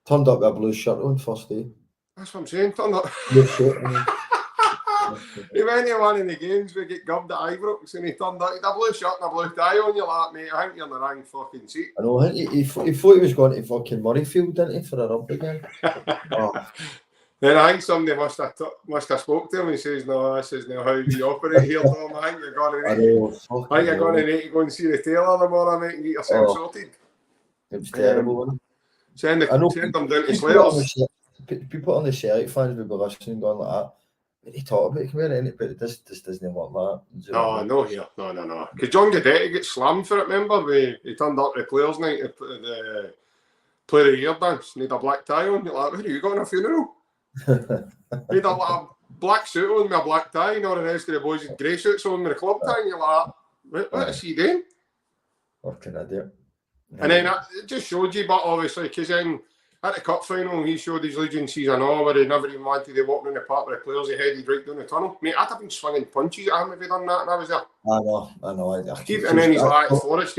Turned up with a blue shirt on first day. That's what I'm saying, turned up. Blue shirt. He went to one of the games we get gubbed at Ibrox and he turned out with a blue shirt and a blue tie on. You're like, mate, I think you're in the wrong fucking seat. I know, I think he thought he was going to fucking Murrayfield, didn't he, for a rugby game? Then I think somebody must have spoke to him and he says, no, this is not how we operate here, Tom. I think you're going to need to go and see the tailor tomorrow, mate, and get yourself sorted. It was terrible, wasn't it? Send them down to Slayers. People on the Celtic fans would be listening going like that. He talked about it, come here, but this doesn't work like that. No, here. No. Because John Guidetti gets slammed for it, remember? He turned up to the players' night, the player of the year dance, and he had a black tie on. You're like, where are you going to a funeral? He had a black suit on with a black tie, and all the rest of the boys had grey suits on with a club tie, and you're like, what is he doing? Fucking idiot. And then it just showed you, but obviously, because then at the cup final, he showed his allegiances and all, where he never even wanted to walk down the park with the players, he headed right down the tunnel. Mate, I'd have been swinging punches at him if he'd done that and I was there. I know. And then he's like, Forrest,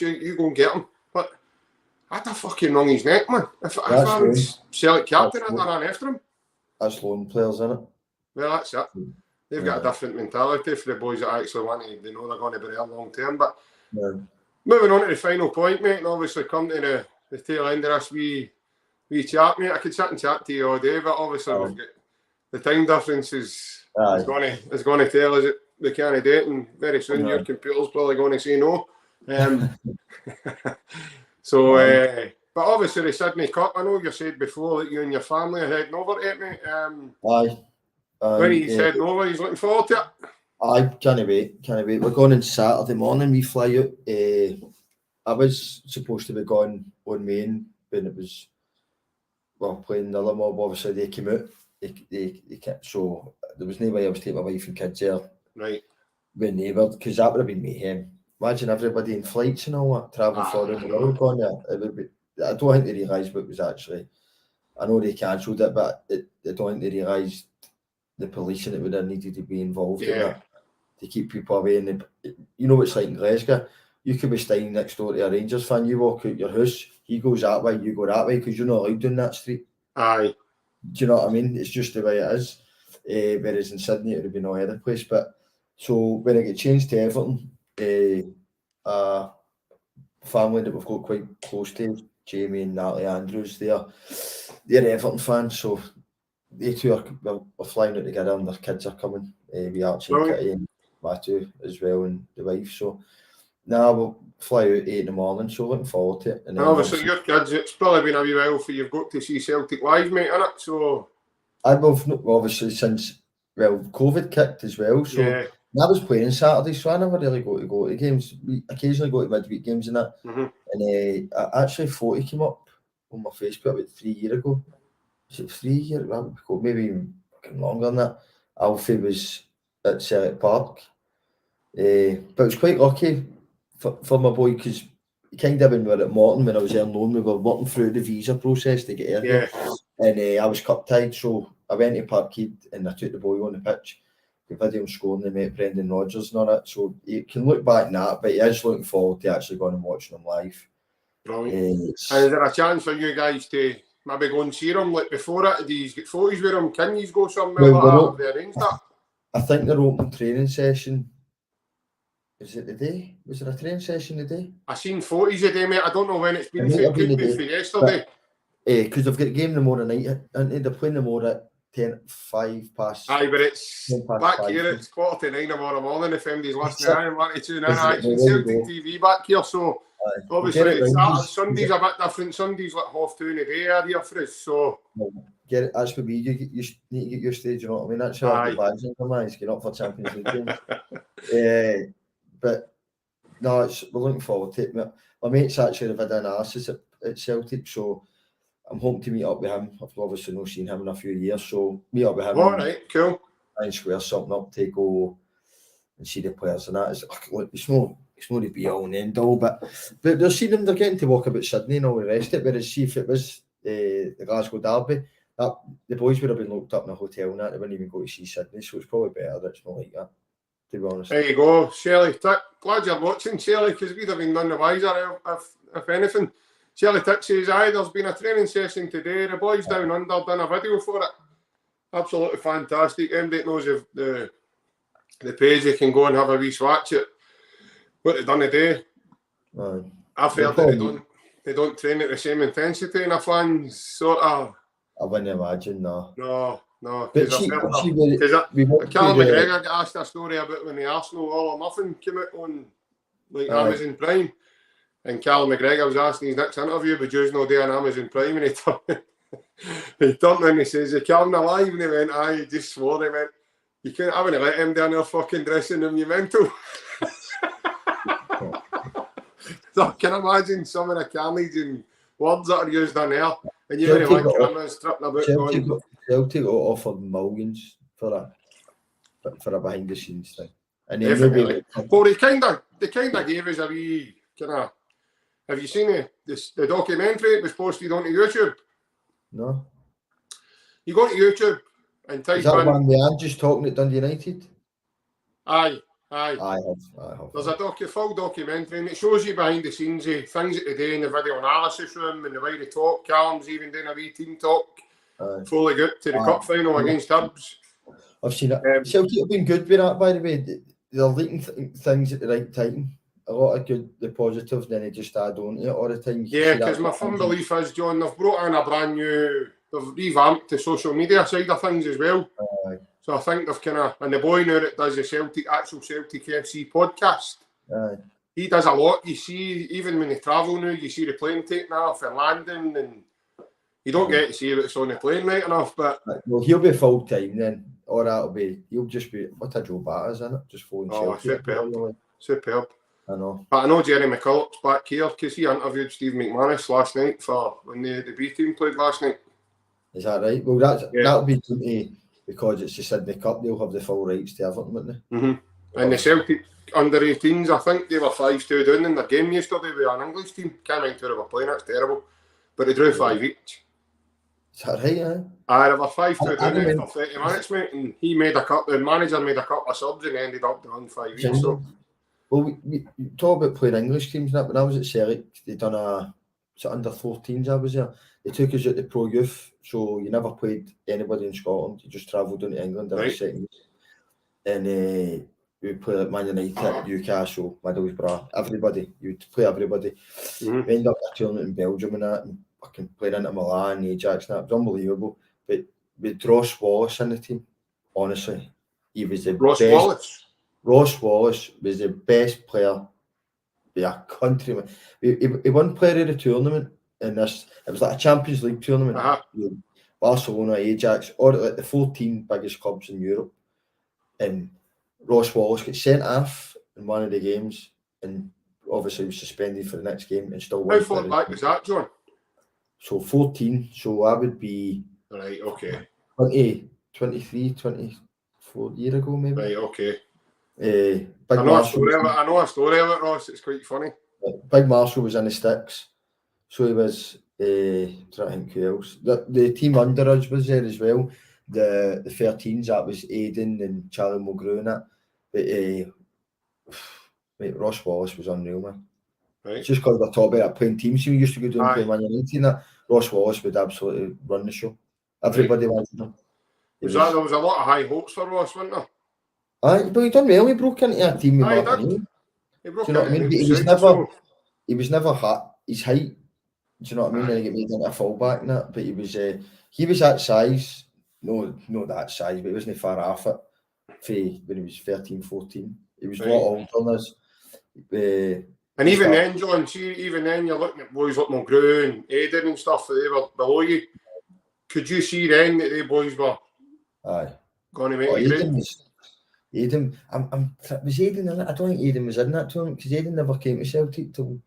you go and get him. But I'd have fucking wrung his neck, man. If I was Celtic captain, I'd have run after him. That's lone players, isn't it? Well, that's it. They've got a different mentality for the boys that actually want to, they know they're going to be there long term. But moving on to the final point, mate, and obviously come to the tail end of this wee chat, mate. I could sit and chat to you all day, but obviously we've got the time difference is going to tell us that we can't do it, and very soon your computer's probably going to say no. But obviously the Sydney Cup, I know you said before that you and your family are heading over to it, mate. When he's heading over, he's looking forward to it. Can't wait. We're going on Saturday morning, we fly out. I was supposed to be going on main when it was playing the other mob. Obviously they came out. They so there was no way I was taking my wife and kids there. Right. When they were, because that would have been mayhem. Imagine everybody in flights and all that, travelling for the world going there. It would be, I don't think they realised what was actually, I know they cancelled it, but I don't think they realised the policing that would have needed to be involved in that to keep people away. And you know what it's like in Glasgow. You could be staying next door to a Rangers fan. You walk out your house, he goes that way, you go that way, because you're not allowed down that street. Aye. Do you know what I mean? It's just the way it is. Whereas in Sydney, it would have been no other place. But so when I get changed to Everton, a family that we've got quite close to, Jamie and Natalie Andrews. They're Everton fans, so they two are flying out together, and their kids are coming. We Archie and Kitty and Matthew as well, and the wife. So we'll fly out 8 in the morning. So looking forward to it. And obviously your kids, it's probably been a wee while for you've got to see Celtic live, mate, innit? So I've obviously since COVID kicked as well. So I was playing Saturday, so I never really got to games. We occasionally go to midweek games and that. And actually, 40 came up on my Facebook about 3 years ago. Is it 3 years? Maybe even longer than that. Alfie was at Celtic Park. But I was quite lucky for my boy, because kind of when we were at Morton, when I was there on loan, we were working through the visa process to get here. And I was cup tied, so I went to Parkhead and I took the boy on the pitch. The video scoring, they met Brendan Rodgers and all that. So you can look back on that, but he is looking forward to actually going and watching them live. Brilliant. And is there a chance for you guys to maybe go and see them like before it? Do you get photos with them? Can you go somewhere like that? Have they arranged that? I think their open training session. Is it today? Was there a training session today? I seen photos today, mate. I don't know when it's been. It could be for yesterday. Because they've got a game tomorrow night, and they're playing tomorrow at 5 past. Aye, but it's back 5. Here. It's 8:45 tomorrow morning. If anybody's listening, I want to tune in. It's Celtic TV back here, so obviously Sunday's a bit different. Sunday's like 2:30 in the day area for us, so. Get it. That's for me. You need to get your stage. You know what I mean? That's how the bags in my eyes. Get up for Champions League games. But no, we're looking forward to it. My mate's actually a video analysis at Celtic, so I'm hoping to meet up with him. I've obviously not seen him in a few years, so meet up with him. All right, cool. And square something up to go and see the players and that. It's not the be all and end all, but they're seeing them. They're getting to walk about Sydney and all the rest of it. Whereas, see if it was the Glasgow derby, the boys would have been locked up in a hotel and that. They wouldn't even go to see Sydney, so it's probably better that it's not like that. To be honest. There you go, Shelley. Glad you're watching, Shelley, because we'd have been none the wiser if anything. Shelley Tick says, there's been a training session today. The boys down under done a video for it. Absolutely fantastic. Anybody that knows of the page, they can go and have a wee swatch at what they've done today. I've heard that they don't train at the same intensity in a fans sort of. I wouldn't imagine, no. No, because Callum McGregor got asked a story about when the Arsenal All or Nothing came out on Amazon Prime, and Callum McGregor was asking his next interview, but Jew's no day on Amazon Prime, and he turned and he says, "You Callum alive?" And he went, he just swore. He went, "You can't, I wouldn't let him down there fucking dressing room, you mental." So I can imagine some of the carnage and words that are used on there, and you really like cameras tripping about. Celtic offered millions for a behind the scenes thing. And well, they kind of gave us a wee kind of. Have you seen the documentary? It was posted onto YouTube. No. You go to YouTube and type in. Is that one we are just talking at Dundee United? Aye. I have. There's a full documentary, and it shows you behind the scenes of things that they do in the video analysis room and the way they talk. Callum's even doing a wee team talk. Fully good to the cup final against Hibs. I've seen it. Celtic have been good with that, by the way. They're leaking things at the right time. A lot of good, the positives, then they just add on to it all the time. Yeah, because my firm belief is, John, they've brought in a brand new, they've revamped the social media side of things as well. So I think they've and the boy now that does the actual Celtic FC podcast, he does a lot. You see, even when they travel now, you see the plane taking off and landing, and you don't get to see what's on the plane right enough. But well, he'll be full time then, or he'll just be what a Joe Batt, isn't it? Just following Celtic. Superb. I know. But I know Jerry McCulloch's back here because he interviewed Steve McManus last night for when the B team played last night. Is that right? Well, that'll be because it's the Sydney Cup. They'll have the full rights to Everton, won't they? Mm-hmm. And the Celtic under 18s, I think they were 5-2 down in their game yesterday with an English team. Can't mind who they were playing. That's terrible. But they drew 5 each. Is that right? Yeah. They were 5-2 down there for 30 minutes, mate. And the manager made a couple of subs and ended up down 5 each. So. Well, we talk about playing English teams, but when I was at Celtic, they done under 14s. I was there. They took us out to Pro Youth, so you never played anybody in Scotland. You just travelled down to England every second. And we play like Man United, Newcastle, Middlesbrough, everybody. You would play everybody. Mhm. We ended up a tournament in Belgium and that, and fucking playing into Milan, Ajax, and that. It was unbelievable. But with Ross Wallace in the team, honestly, he was the Ross best. Wallace. Ross Wallace was the best player. Be a countryman. He won player of the tournament in this. It was like a Champions League tournament. With Barcelona, Ajax, or like the 14 biggest clubs in Europe. And Ross Wallace got sent off in one of the games, and obviously was suspended for the next game, and still won. How far back was that, John? So 14. So I would be Right, okay. 23, 24 years ago, maybe. Right, okay. Big I know Marshall. I know a story of it, Ross. It's quite funny. Big Marshall was in the sticks, so he was. Trying to think who else. The team under us was there as well. The 13s, that was Aidan and Charlie Mulgrew and that. But mate, Ross Wallace was unreal, man. Right. It's just because we're top of that playing teams. We used to go down and play Aye. Man United and that. Ross Wallace would absolutely run the show. Everybody wanted him. There was a lot of high hopes for Ross, wasn't there? Aye, but he done well. He broke into a team with Aye, he Martin did. O'Neill. He broke Do you know what I into mean? the But he was side, never. so- He was never his height. Do you know what I mean? Aye. And he got made into a fullback and that. But he was that size. No, not that size, but he wasn't far off it. When he was 13, 14. He was a lot older than us. And even then, John, even then you're looking at boys like Mulgrew and Aidan and stuff, they were below you. Could you see then that they boys were going to make it great? Aidan, was Aidan in it? I don't think Aidan was in that tournament because Aidan never came to Celtic till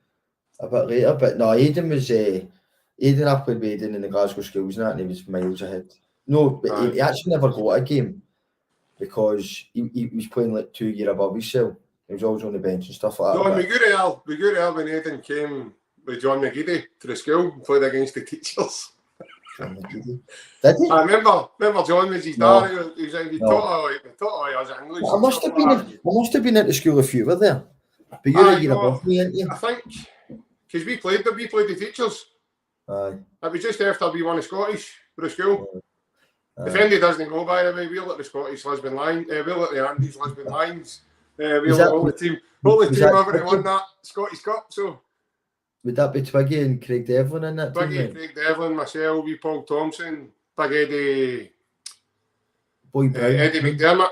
a bit later. But no, Aidan was. Aidan, I played with Aidan in the Glasgow Schools and that, and he was miles ahead. No, but he actually never got a game because he was playing like 2 years above himself. He was always on the bench and stuff like that. John, we good Al when Aidan came with John McGeady to the school and played against the teachers. John McGeady. Did he? I remember John was his dad. He taught us English. I must have been at the school if you were there. But you're a year above me, aren't you? I think because we played the teachers. Aye. It was just after we won the Scottish for the school. If anybody doesn't know, by the way, we're like the Scottish Lisbon Lions. We're like the Andes Lisbon Lions. We're like all the team ever to won that Scottish Cup. So would that be Twiggy and Craig Devlin in that Twiggy, team? Craig Devlin, myself, wee Paul Thompson, Big Eddie, Boy Brown, Eddie McDermott,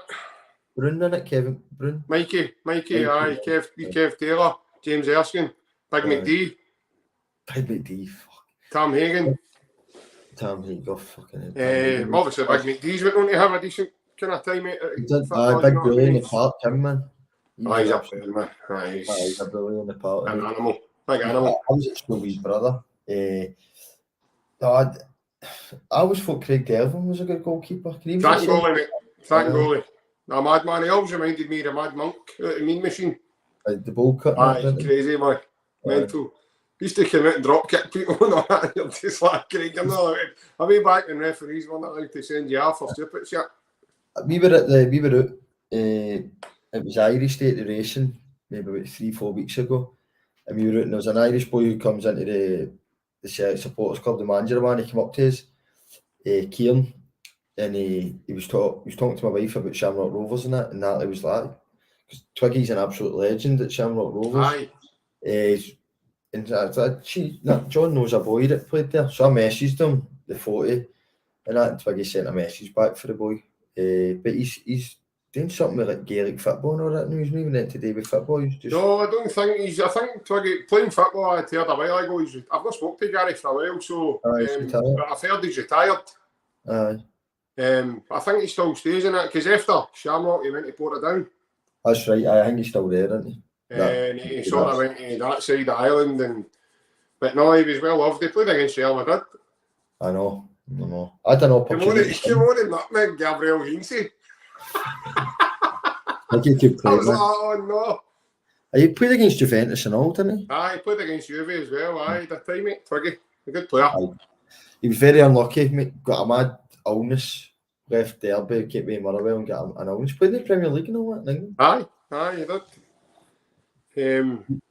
Brun in it, Kevin Brun, Mikey, aye, Kev Taylor, James Erskine, Big McD, Tom Hagan. Go fucking. Obviously, Big McD's went on to have a decent kind of time. Big Billy in the park, him, man. He's up there, man. He's a Billy in the park. An animal. Big animal. I was at school with his brother. I always thought Craig Devlin was a good goalkeeper. Thank goalie, mate. Thank goalie. A madman. He always reminded me of a mad monk out of Mean Machine. The ball cut. Crazy, man. Mental. Used to come out and drop kick people and all that. You're just like Craig. I'll be back when referees weren't allowed to send you off for stupid shit. We were out. It was Irish Day at the racing, maybe about 3-4 weeks ago. And we were out, and there was an Irish boy who comes into the supporters club, the Mandurah, he came up to us, Kieran, and he was talking to my wife about Shamrock Rovers and that, and Natalie was like, because Twiggy's an absolute legend at Shamrock Rovers. Aye. John knows a boy that played there, so I messaged him the photo, and that, and Twiggy sent a message back for the boy. But he's doing something with like Gaelic football and all that. No, he's not even into today with football. No, I don't think I think Twiggy playing football. I heard a while ago. I've not spoken to Gary for a while, so but I've heard he's retired. Aye. I think he still stays in it because after Shamrock he went to Portadown. That's right. I think he's still there, isn't he? And he sort of went to that side of the island, but no, he was well loved. He played against Real Madrid. I know. I don't know. Come on and nutmeg Gabriel Heinze. I think he played. Oh no! He played against Juventus and all, didn't he? Aye, he played against Juve as well. Aye, that time, mate. Twiggy, a good player. Aye. He was very unlucky, mate. Got a mad illness. Left Derby, kept with Motherwell and got an illness. Played in the Premier League and all that thing. Aye, he did.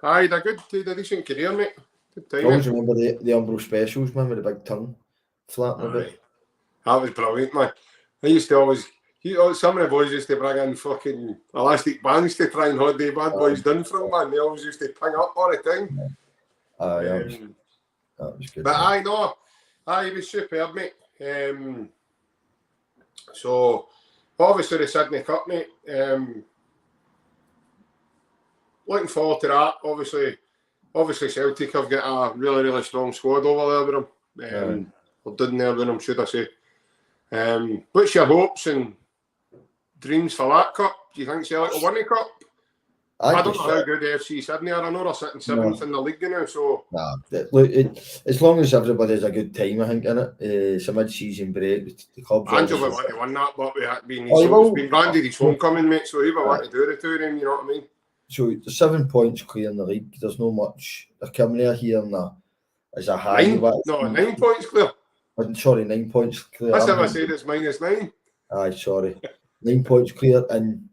Aye, he did a decent career, mate. Good time. I always remember the Umbro specials, man, with the big tongue flapping a bit. That was brilliant, man. I used to always Some of the boys used to bring in fucking elastic bands to try and hold the bad boys down from, man. They always used to ping up all the time. That was good. But I know, he was superb, mate. So, obviously the Sydney Cup, mate. Looking forward to that. Obviously Celtic have got a really, really strong squad over there with them. Or didn't there with them, should I say. What's your hopes and dreams for that cup? Do you think Celtic will win the cup? I don't know how good FC Sydney are. I know they're sitting 7th in the league now, so... Look, as long as everybody has a good time, I think, innit? It's a mid-season break. The club's Angel will want to win that, but it's been branded his homecoming, mate, so he will want to do the two of them, you know what I mean? So, the 7 points clear in the league. There's no much... They're coming here and there. As a high... 9 points clear. Sorry, 9 points clear. That's if I said it's -9. Aye, sorry. 9 points clear and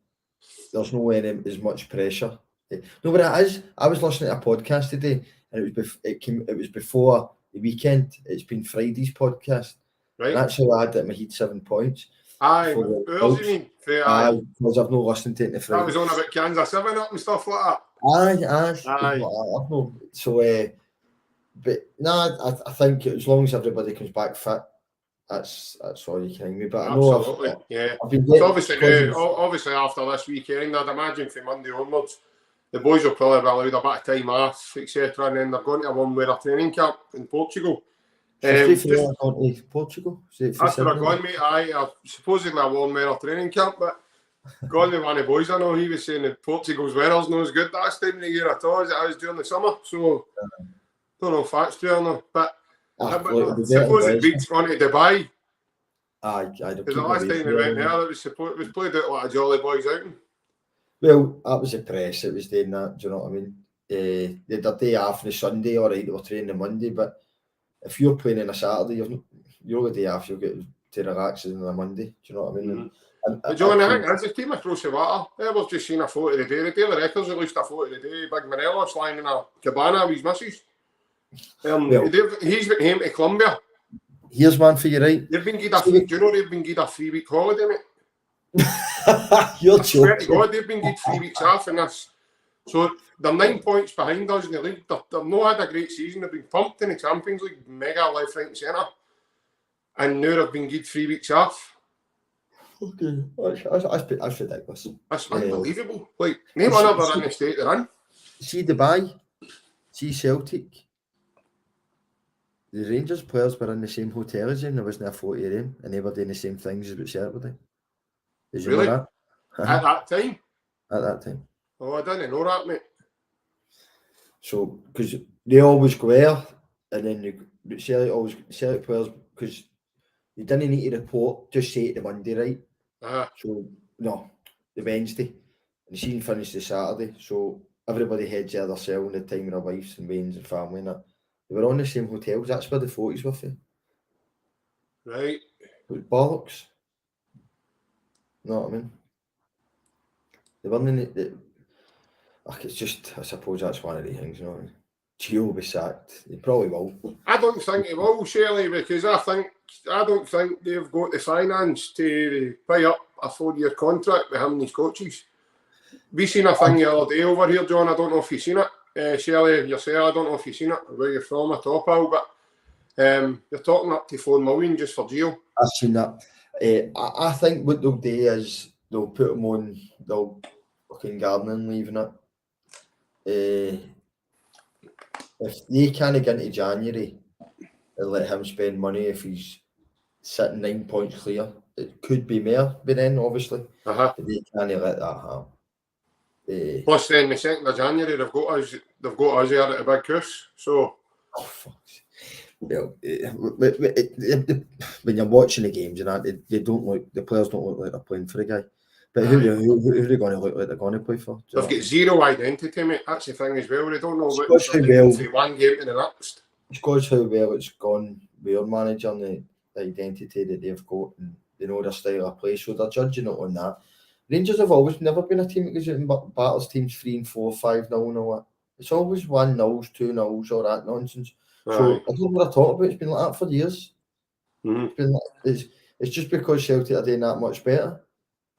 there's no as much pressure. No, but it is. I was listening to a podcast today and it was before the weekend. It's been Friday's podcast. Right. And that's how I had it in my heat 7 points. Aye, who else you mean? Aye, because I've not listened to it in the Friday. That was on about Kansas 7 up and stuff like that. Aye. So, but no, I think as long as everybody comes back fit, that's all you can me. But absolutely, I've been getting, obviously after this weekend, I'd imagine from Monday onwards, the boys will probably be allowed a bit of time off, etc. And then they're going to a one-week training camp in Portugal. Portugal? After I've gone, mate, I supposedly a one-week training camp, but gone with one of the boys I know, he was saying that Portugal's weather's not as good that time of the year at all as it is during the summer. So, don't know if that's true or not, but suppose it beats going to Dubai. Because the last time we went there, it was played out like a Jolly Boys outing. Well, that was the press. It was doing that. Do you know what I mean? They had a day off on the Sunday, all right, they were training on Monday, but if you're playing on a Saturday, you're the day off, you'll get to relax on a Monday. Do you know what I mean? But John, I think that's a team across the water. We've just seen a photo of the day. The Daily Records released a photo of the day. Big Morelos lying in a cabana with his missus. He's with him to Colombia. Here's one for you, right? They've been given do you know they've been given a 3-week holiday, mate? You're joking. God, they've been given 3 weeks off in this. So they're 9 points behind us in the league. They've not had a great season. They've been pumped in the Champions League, mega left, right and centre. And now they've been given 3 weeks off. Okay, that's ridiculous. That's unbelievable. Like, name one other in the state they're in. See Dubai, see Celtic. The Rangers players were in the same hotel as him. There wasn't a photo of them, and they were doing the same things as what Celtic were doing. Did you know that? At that time? At that time. Oh, I didn't know that, mate. So, because they always go there, and then Celtic players, because you didn't need to report, just say it the Monday, right? So, no, the Wednesday. And the season finished the Saturday, so everybody heads out of their cell in the time of their wives and wains and family and that. They were on the same hotels, that's where the photos were from. Right. It was bollocks. You know what I mean? They weren't in it. It's just, I suppose that's one of the things, you know what I mean? Gio will be sacked. He probably will. I don't think he will, Shirley, because I don't think they've got the finance to pay up a 4-year contract with him and his coaches. We seen a thing the other day over here, John. I don't know if you've seen it. Shirley, yourself, I don't know if you've seen it, where you're from at all, pal, but you're talking up to 4 million just for Gio. I've seen that. I think what they'll do is they'll put him on, they'll fucking gardening leave and it. If they can't get into January and let him spend money if he's sitting 9 points clear, it could be more by then, obviously. But they can't let that happen. Plus, then the 2nd of January, they've got us here at a big course. So, well, when you're watching the games and that, the players don't look like they're playing for the guy. But who are they going to look like they're going to play for? They've got zero identity, mate. That's the thing as well. They don't know what from one game to the next. It's because how well it's gone with your manager and the identity that they've got, and they know their style of play, so they're judging it on that. Rangers have always never been a team that goes out and battles teams 3-4, 5-0 and all that. It's always 1-0, 2-0, all that nonsense. Right. So I don't know what I talk about. It's been like that for years. It's just because Celtic are doing that much better.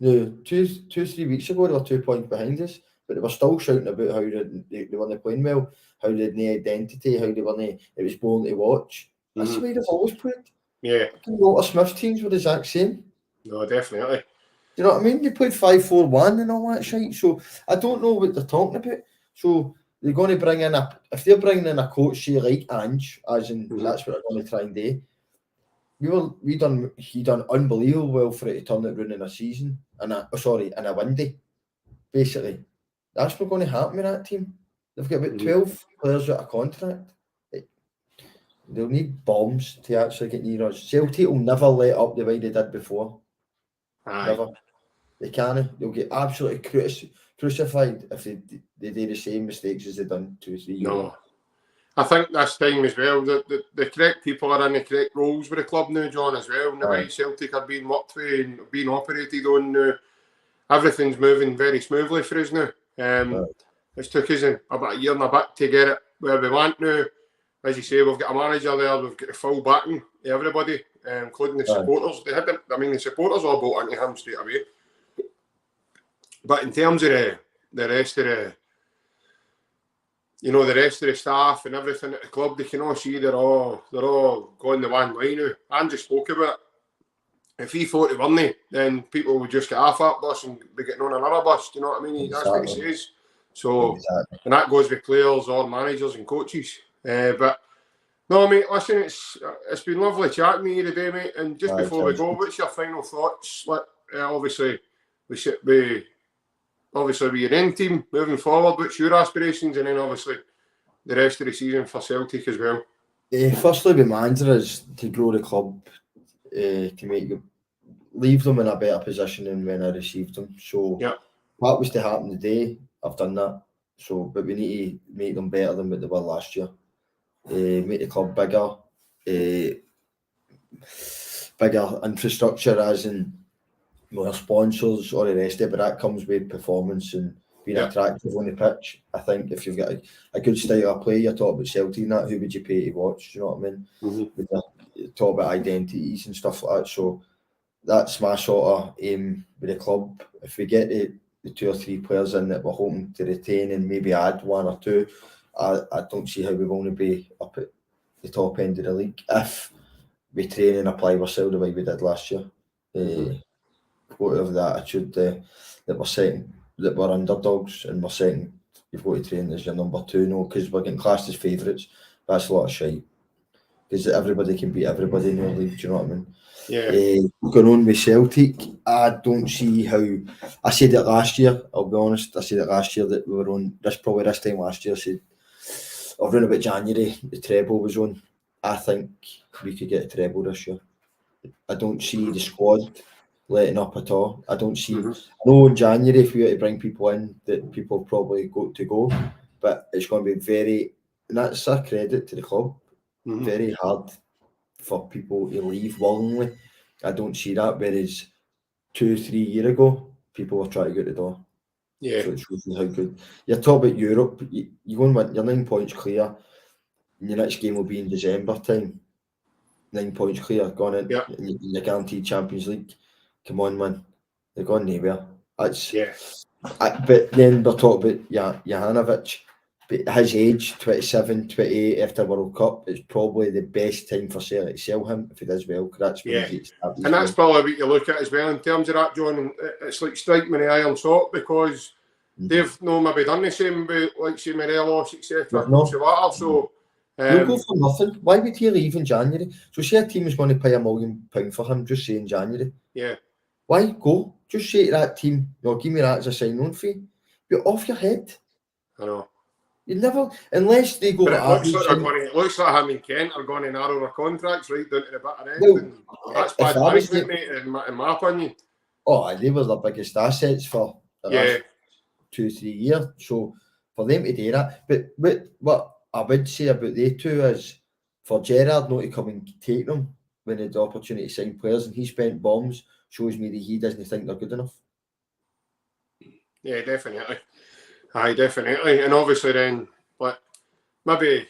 No, 3 weeks ago they were 2 points behind us, but they were still shouting about how they weren't playing well, how they had no identity, how they weren't. It was boring to watch. That's the way they've always played. Yeah. Walter Smith's teams were the exact same. No, definitely. Do you know what I mean? They played 5-4-1 and all that shit. So I don't know what they're talking about. So they're going to bring in if they're bringing in a coach, say like Ange, as in that's what they're going to try and do. He done unbelievable well for it to turn it round in a season, in a windy. Basically, that's not going to happen with that team. They've got about 12 players out of contract. They'll need bombs to actually get near us. Celtic will never let up the way they did before. Aye. Never. They can't. They'll get absolutely crucified if they do the same mistakes as they've done 2 or 3 years ago. I think this time as well, the correct people are in the correct roles with the club now, John, as well. And the way Celtic are being worked with and being operated on now, everything's moving very smoothly for us now. It's took us about a year and a bit to get it where we want now. As you say, we've got a manager there, we've got the full backing of everybody, including the supporters. The supporters all bought into him straight away. But in terms of the rest of the rest of the staff and everything at the club, they can all see they're all going the one way now. Andy spoke about it. If he thought it weren't, then people would just get off that bus and be getting on another bus. Do you know what I mean? Exactly. That's what he says. So, and that goes with players or managers and coaches. But no, mate, listen, it's been lovely chatting with you today, mate. And just before we go, what's your final thoughts? Obviously, with your own team moving forward, what's your aspirations, and then obviously the rest of the season for Celtic as well? Firstly, with Mandurah is to grow the club, to leave them in a better position than when I received them. So what was to happen today, I've done that. So, but we need to make them better than what they were last year. Make the club bigger, bigger infrastructure, as in more sponsors or the rest of it, but that comes with performance and being attractive on the pitch. I think if you've got a good style of play, you're talking about Celtic and that, who would you pay to watch? Do you know what I mean? You talk about identities and stuff like that. So that's my sort of aim with the club. If we get the 2 or 3 players in that we're hoping to retain and maybe add 1 or 2, I don't see how we're going to be up at the top end of the league if we train and apply ourselves the way we did last year. Whatever the attitude that we're setting, that we're underdogs and we're saying you've got to train as your number 2 now because we're getting classed as favourites. That's a lot of shite because everybody can beat everybody in the league. Do you know what I mean? Going on with Celtic, I don't see how. I said it last year. I'll be honest. I said it last year that we were on this time last year. I said around about January the treble was on. I think we could get a treble this year. I don't see the squad letting up at all. I don't see. I know in January if we were to bring people in, that people probably got to go, but it's going to be very, and that's a credit to the club. Very hard for people to leave willingly. I don't see that. Whereas 2-3 years ago, people were trying to go to the door. So it shows you how good. You're talking about Europe. You go and win. You're 9 points clear. And your next game will be in December time. 9 points clear, gone in. You're guaranteed Champions League. Come on, man. They're going nowhere. But then we're talking about Jahanovic. But his age, 27, 28 after World Cup, is probably the best time for Celtic to sell him if he does well. That's when he gets started. And that's probably what you look at as well in terms of that, John. And it's like striking with the iron shot because they've not maybe done the same with, like, say, Morelos, etc. So you'll go for nothing. Why would he leave in January? So say a team is going to pay £1 million for him, just say in January. Why go? Just say to that team, give me that as a sign-on fee. You're off your head. I know. You never, unless they go. But it looks like him and Kent are going to narrow their contracts right down to the bitter end. That's bad management, mate, in my opinion. Oh, they were the biggest assets for the last 2-3 years. So for them to do that, but what I would say about they two is for Gerrard not to come and take them when he had the opportunity to sign players and he spent bombs, shows me that he doesn't think they're good enough. Yeah, definitely. Aye, definitely. And obviously then, maybe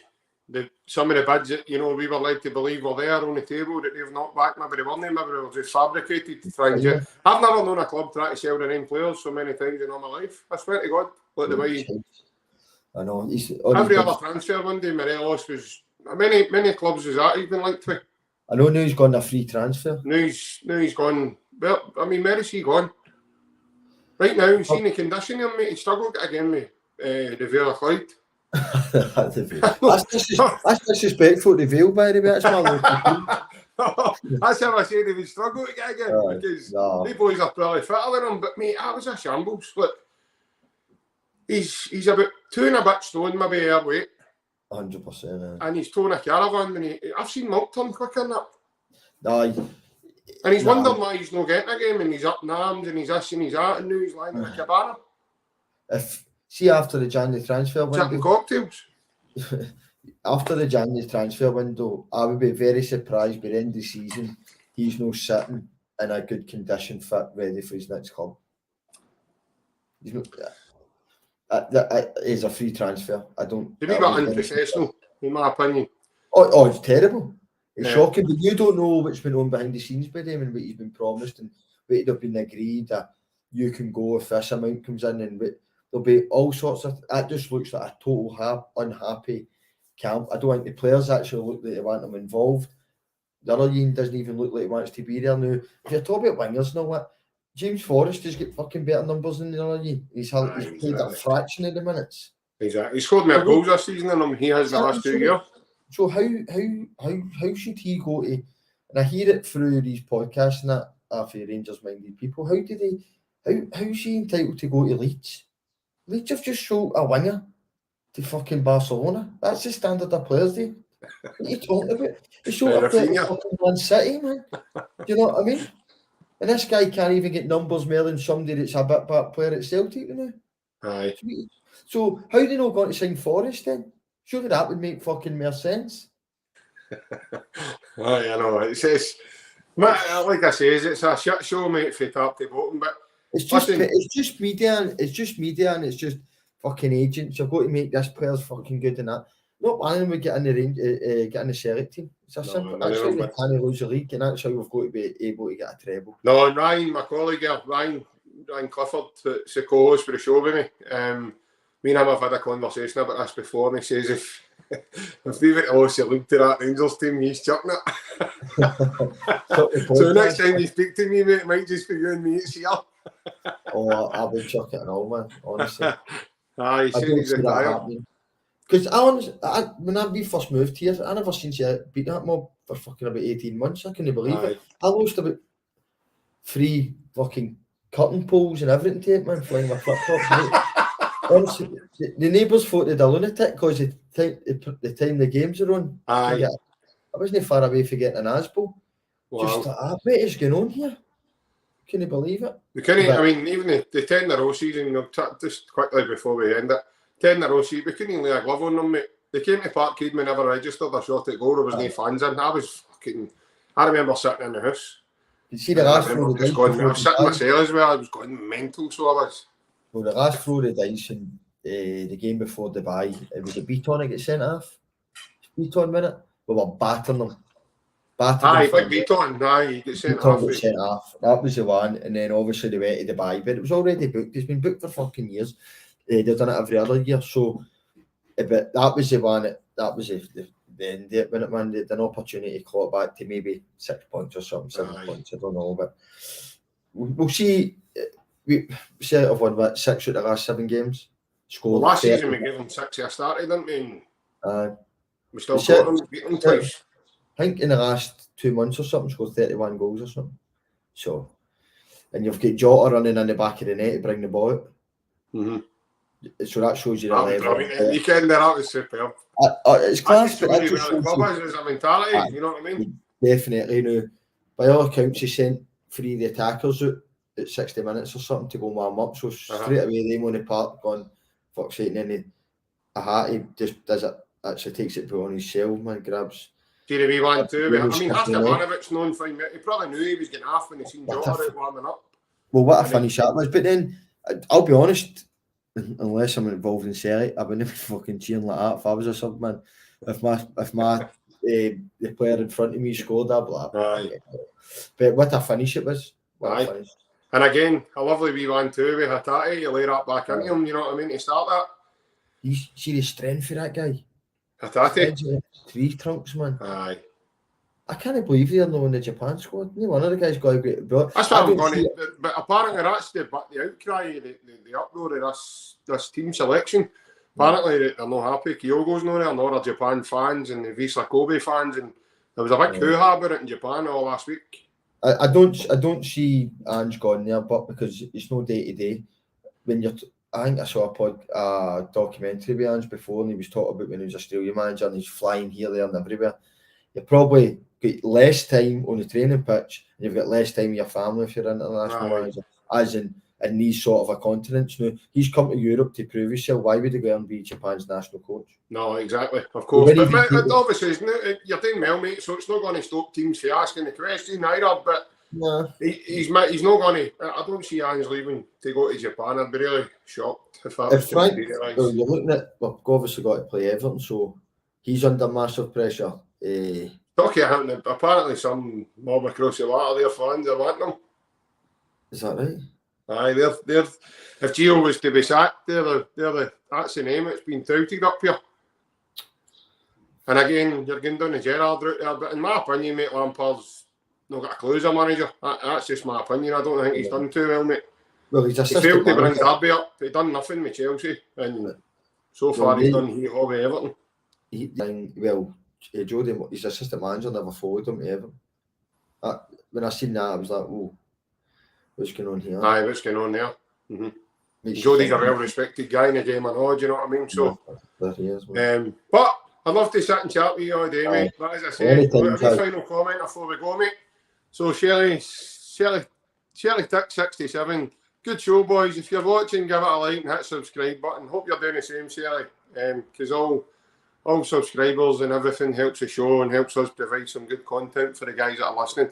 some of the bids that, you know, we were led to believe were there on the table that they've knocked back, maybe they weren't, maybe they were just fabricated to try and get. I've never known a club try to sell their own players so many times in all my life. I swear to God, look the way. I know. Every other transfer window, Morelos was. Many clubs has that he's been linked to. I know now he's gone a free transfer. Now he's gone. Well, I mean, where is he gone? Right now, you've seen the condition of him, mate. He struggled again with the Vale of Clyde. That's disrespectful to Vale, by the way. That's my local team. That's how I said he would struggle to get again because the boys are probably fitter than him. But mate, that was a shambles. Look, he's about 2 and a bit stone, maybe air weight. 100%. And he's towing a caravan. And I've seen Milk turn quicker than that. Aye. And he's wondering why he's not getting a game, and he's up in arms, and he's this and he's that, and now he's lying in a cabana. See, after the January transfer window, chatting cocktails. After the January transfer window, I would be very surprised by the end of the season he's not sitting in a good condition, fit, ready for his next club. He's not. He's a free transfer. I don't. To be that unprofessional, in my opinion. Oh, it's terrible. It's shocking, but you don't know what's been on behind the scenes by him and what he's been promised and what had been agreed that you can go if this amount comes in, and there'll be all sorts of. That just looks like a total unhappy camp. I don't think the players actually look like they want them involved. The other Ian doesn't even look like he wants to be there now. If you're talking about wingers, you know what? James Forrest has got fucking better numbers than the other Ian. He's played a fraction of the minutes. Exactly. He scored more goals this season than he has in the last 2 years. So how should he go to? And I hear it through these podcasts and that for Rangers-minded people. How is he entitled to go to Leeds? Leeds have just sold a winger to fucking Barcelona. That's the standard of players, they. What are you talking about? He sold up to fucking Man City, man. Do you know what I mean? And this guy can't even get numbers more than somebody that's a bit back player at Celtic, you know. Aye. So how do they not going to sign Forrest then? Surely that would make fucking more sense. I know. It's like I say, it's a shit show, mate, from top to bottom. But it's just media, and it's just fucking agents. You've got to make this players fucking good and that. Not one of them would get in the Celtic team. It's a simple. That's how we can't lose the league, and that's how we've got to be able to get a treble. No, Ryan, my colleague, Ryan Clifford, that's the co-host for the show with me. Me and him have had a conversation about this before, and he says if we were to lose the league to that Rangers team, he's chucking it. So next time you speak to me, mate, it might just be you and me this year. I'll be chucking it all, man, honestly. Aye, he said he's retired. Because when we first moved here, I never seen you beat that mob for fucking about 18 months. I couldn't believe it. I lost about 3 fucking curtain poles and everything to it, man, flying my flip-flops. Honestly, the neighbours thought they'd a lunatic because the time the games are on. Aye. I wasn't far away from getting an Asbo. Wow. Just like, what is going on here? Can you believe it? I mean, even the 10 in a row season, just quickly before we end it, 10 in a row season, we couldn't even lay a glove on them, mate. They came to Parkhead, we never registered a shot at goal, there was no fans in. I remember sitting in the house. You see the last throw of the dice? I was sitting myself as well, I was going mental, so I was. Well, the last throw of the dice in the game before Dubai, it was a Beaton that get sent off. Beaton minute. We were battering them. Big Beaton. Aye, he gets sent off. That was the one, and then obviously they went to Dubai, but it was already booked. It's been booked for fucking years. They've done it every other year, so. But that was the one. That was the end of it, man. They had an opportunity to claw it back to maybe 6 points or something, 7 points. I don't know, but we'll see. We said I've won 6 of the last 7 games. Scored last season we gave them 6 I started, didn't we? We still got them, beat them twice. I think in the last 2 months or something, scored 31 goals or something. So, and you've got Jota running in the back of the net to bring the ball out. Mm-hmm. So that shows you the level. You can, that was superb. It's class, but that just shows there's a mentality, you know what I mean? Definitely. No. By all accounts, he sent 3 of the attackers out at 60 minutes or something to go warm up. So straight away, they on the park going, fuck's sake, and then he just does it, actually takes it on himself, man, grabs. Did he want to? I mean, Hastanovic's known for him. He probably knew he was getting off when he seen Jota out warming up. Well, what a funny shot was. But then, I'll be honest, unless I'm involved in Celtic, I wouldn't be fucking cheering like that if I was a sub, man. if my the player in front of me scored, I'd be like, Aye. But what a finish it was. What Aye. a finish. And again, a lovely wee one too with Hatate. You lay that back into him, you know what I mean, to start that. You see the strength of that guy. Hatate. Three trunks, man. Aye. I can't believe they're not in the Japan squad. No one of the guys got a great. But that's what I'm going to. But apparently, that's the outcry, the uproar of this team selection. Apparently, they're not happy. Kyogo's not there, nor are Japan fans and the Visa Kobe fans, and there was a big hoo-ha about it in Japan all last week. I don't see Ange gone there, but because it's no day to day. When you're, I think I saw a documentary with Ange before, and he was talking about when he was Australian manager and he's flying here, there, and everywhere. You probably get less time on the training pitch, and you've got less time with your family if you're an international manager, as in these sort of a continents. Now, he's come to Europe to prove himself. Why would he go and be Japan's national coach? No, exactly, of course. But obviously, you're doing well, mate, so it's not going to stop teams from asking the question either. But he's not going to. I don't see Ange leaving to go to Japan. I'd be really shocked if that was Frank, well, you're looking at, obviously got to play Everton, so he's under massive pressure. Apparently some mob across the water, their fans are wanting them. Is that right? Aye, they're if Gio was to be sacked, that's the name it's been touted up here. And again, you're going down the Gerrard route there, but in my opinion, mate, Lampard's not got a clue as a manager. That's just my opinion. I don't think he's done too well, mate. Well, he failed to bring Derby up. He done nothing with Chelsea, and so far he's done hee-haw with Everton. Jody, his assistant manager, never followed him to Everton. When I seen that, I was like, "Oh, what's going on here?" Aye, what's going on there? Mm-hmm. Jody's a well-respected guy in the game, I know. Do you know what I mean? So, but I'd love to sit and chat with you all day, mate. But as I say, any final comment before we go, mate? So, Shelley Tick 67. Good show, boys. If you're watching, give it a like and hit the subscribe button. Hope you're doing the same, Shelley. Because all subscribers and everything helps the show and helps us provide some good content for the guys that are listening.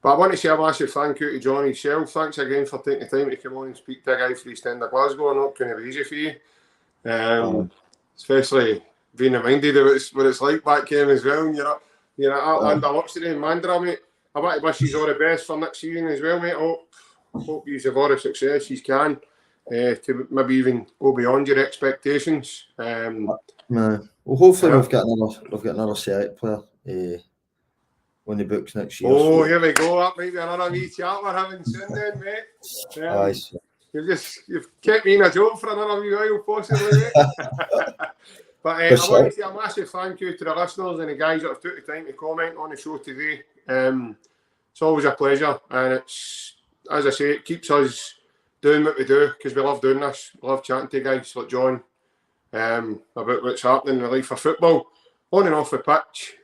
But I want to say a massive thank you to Johnny Shell. Thanks again for taking the time to come on and speak to a guy from East End of Glasgow. I know it's going to be easy for you. Especially being reminded of what it's like back home as well. You're at Atlanta Luxury in Mandurah, mate. I want to wish you all the best for next season as well, mate. I hope you have all the success you can to maybe even go beyond your expectations. Well, hopefully we've got another Celtic player on the books next year. Oh, here we go. That might be another wee chat we're having soon then, mate. You've kept me in a job for another wee while, possibly, mate. But I want to say a massive thank you to the listeners and the guys that have took the time to comment on the show today. It's always a pleasure, and it's, as I say, it keeps us doing what we do because we love doing this. We love chatting to guys like John about what's happening in the life of football on and off the pitch.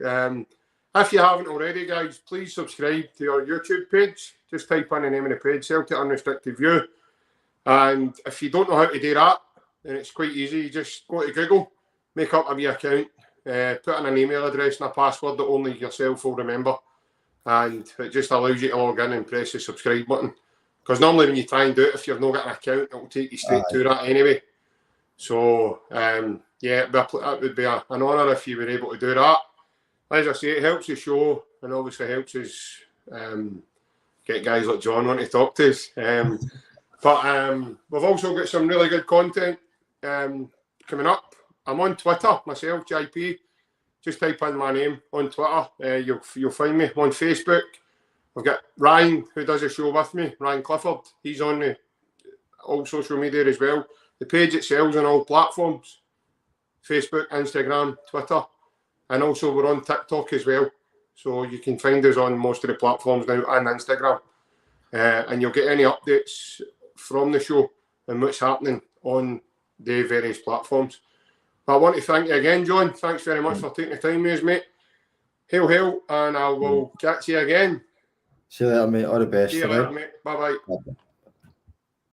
If you haven't already, guys, please subscribe to our YouTube page. Just type in the name of the page, Celtic Unrestricted View. And if you don't know how to do that, then it's quite easy. You just go to Google, make up a wee account, put in an email address and a password that only yourself will remember. And it just allows you to log in and press the subscribe button. Because normally when you try and do it, if you've not got an account, it will take you straight to that anyway. So, that would be an honour if you were able to do that. As I say, it helps the show and obviously helps us get guys like John on to talk to us. But we've also got some really good content coming up. I'm on Twitter myself, JP. Just type in my name on Twitter. You'll find me. I'm on Facebook. I've got Ryan, who does a show with me, Ryan Clifford. He's on all social media as well. The page itself is on all platforms. Facebook, Instagram, Twitter. And also we're on TikTok as well. So you can find us on most of the platforms now and Instagram. And you'll get any updates from the show and what's happening on the various platforms. But I want to thank you again, John. Thanks very much for taking the time with us, mate. Hail, and I will catch you again. See you later, mate. All the best. See you later, mate. Bye-bye.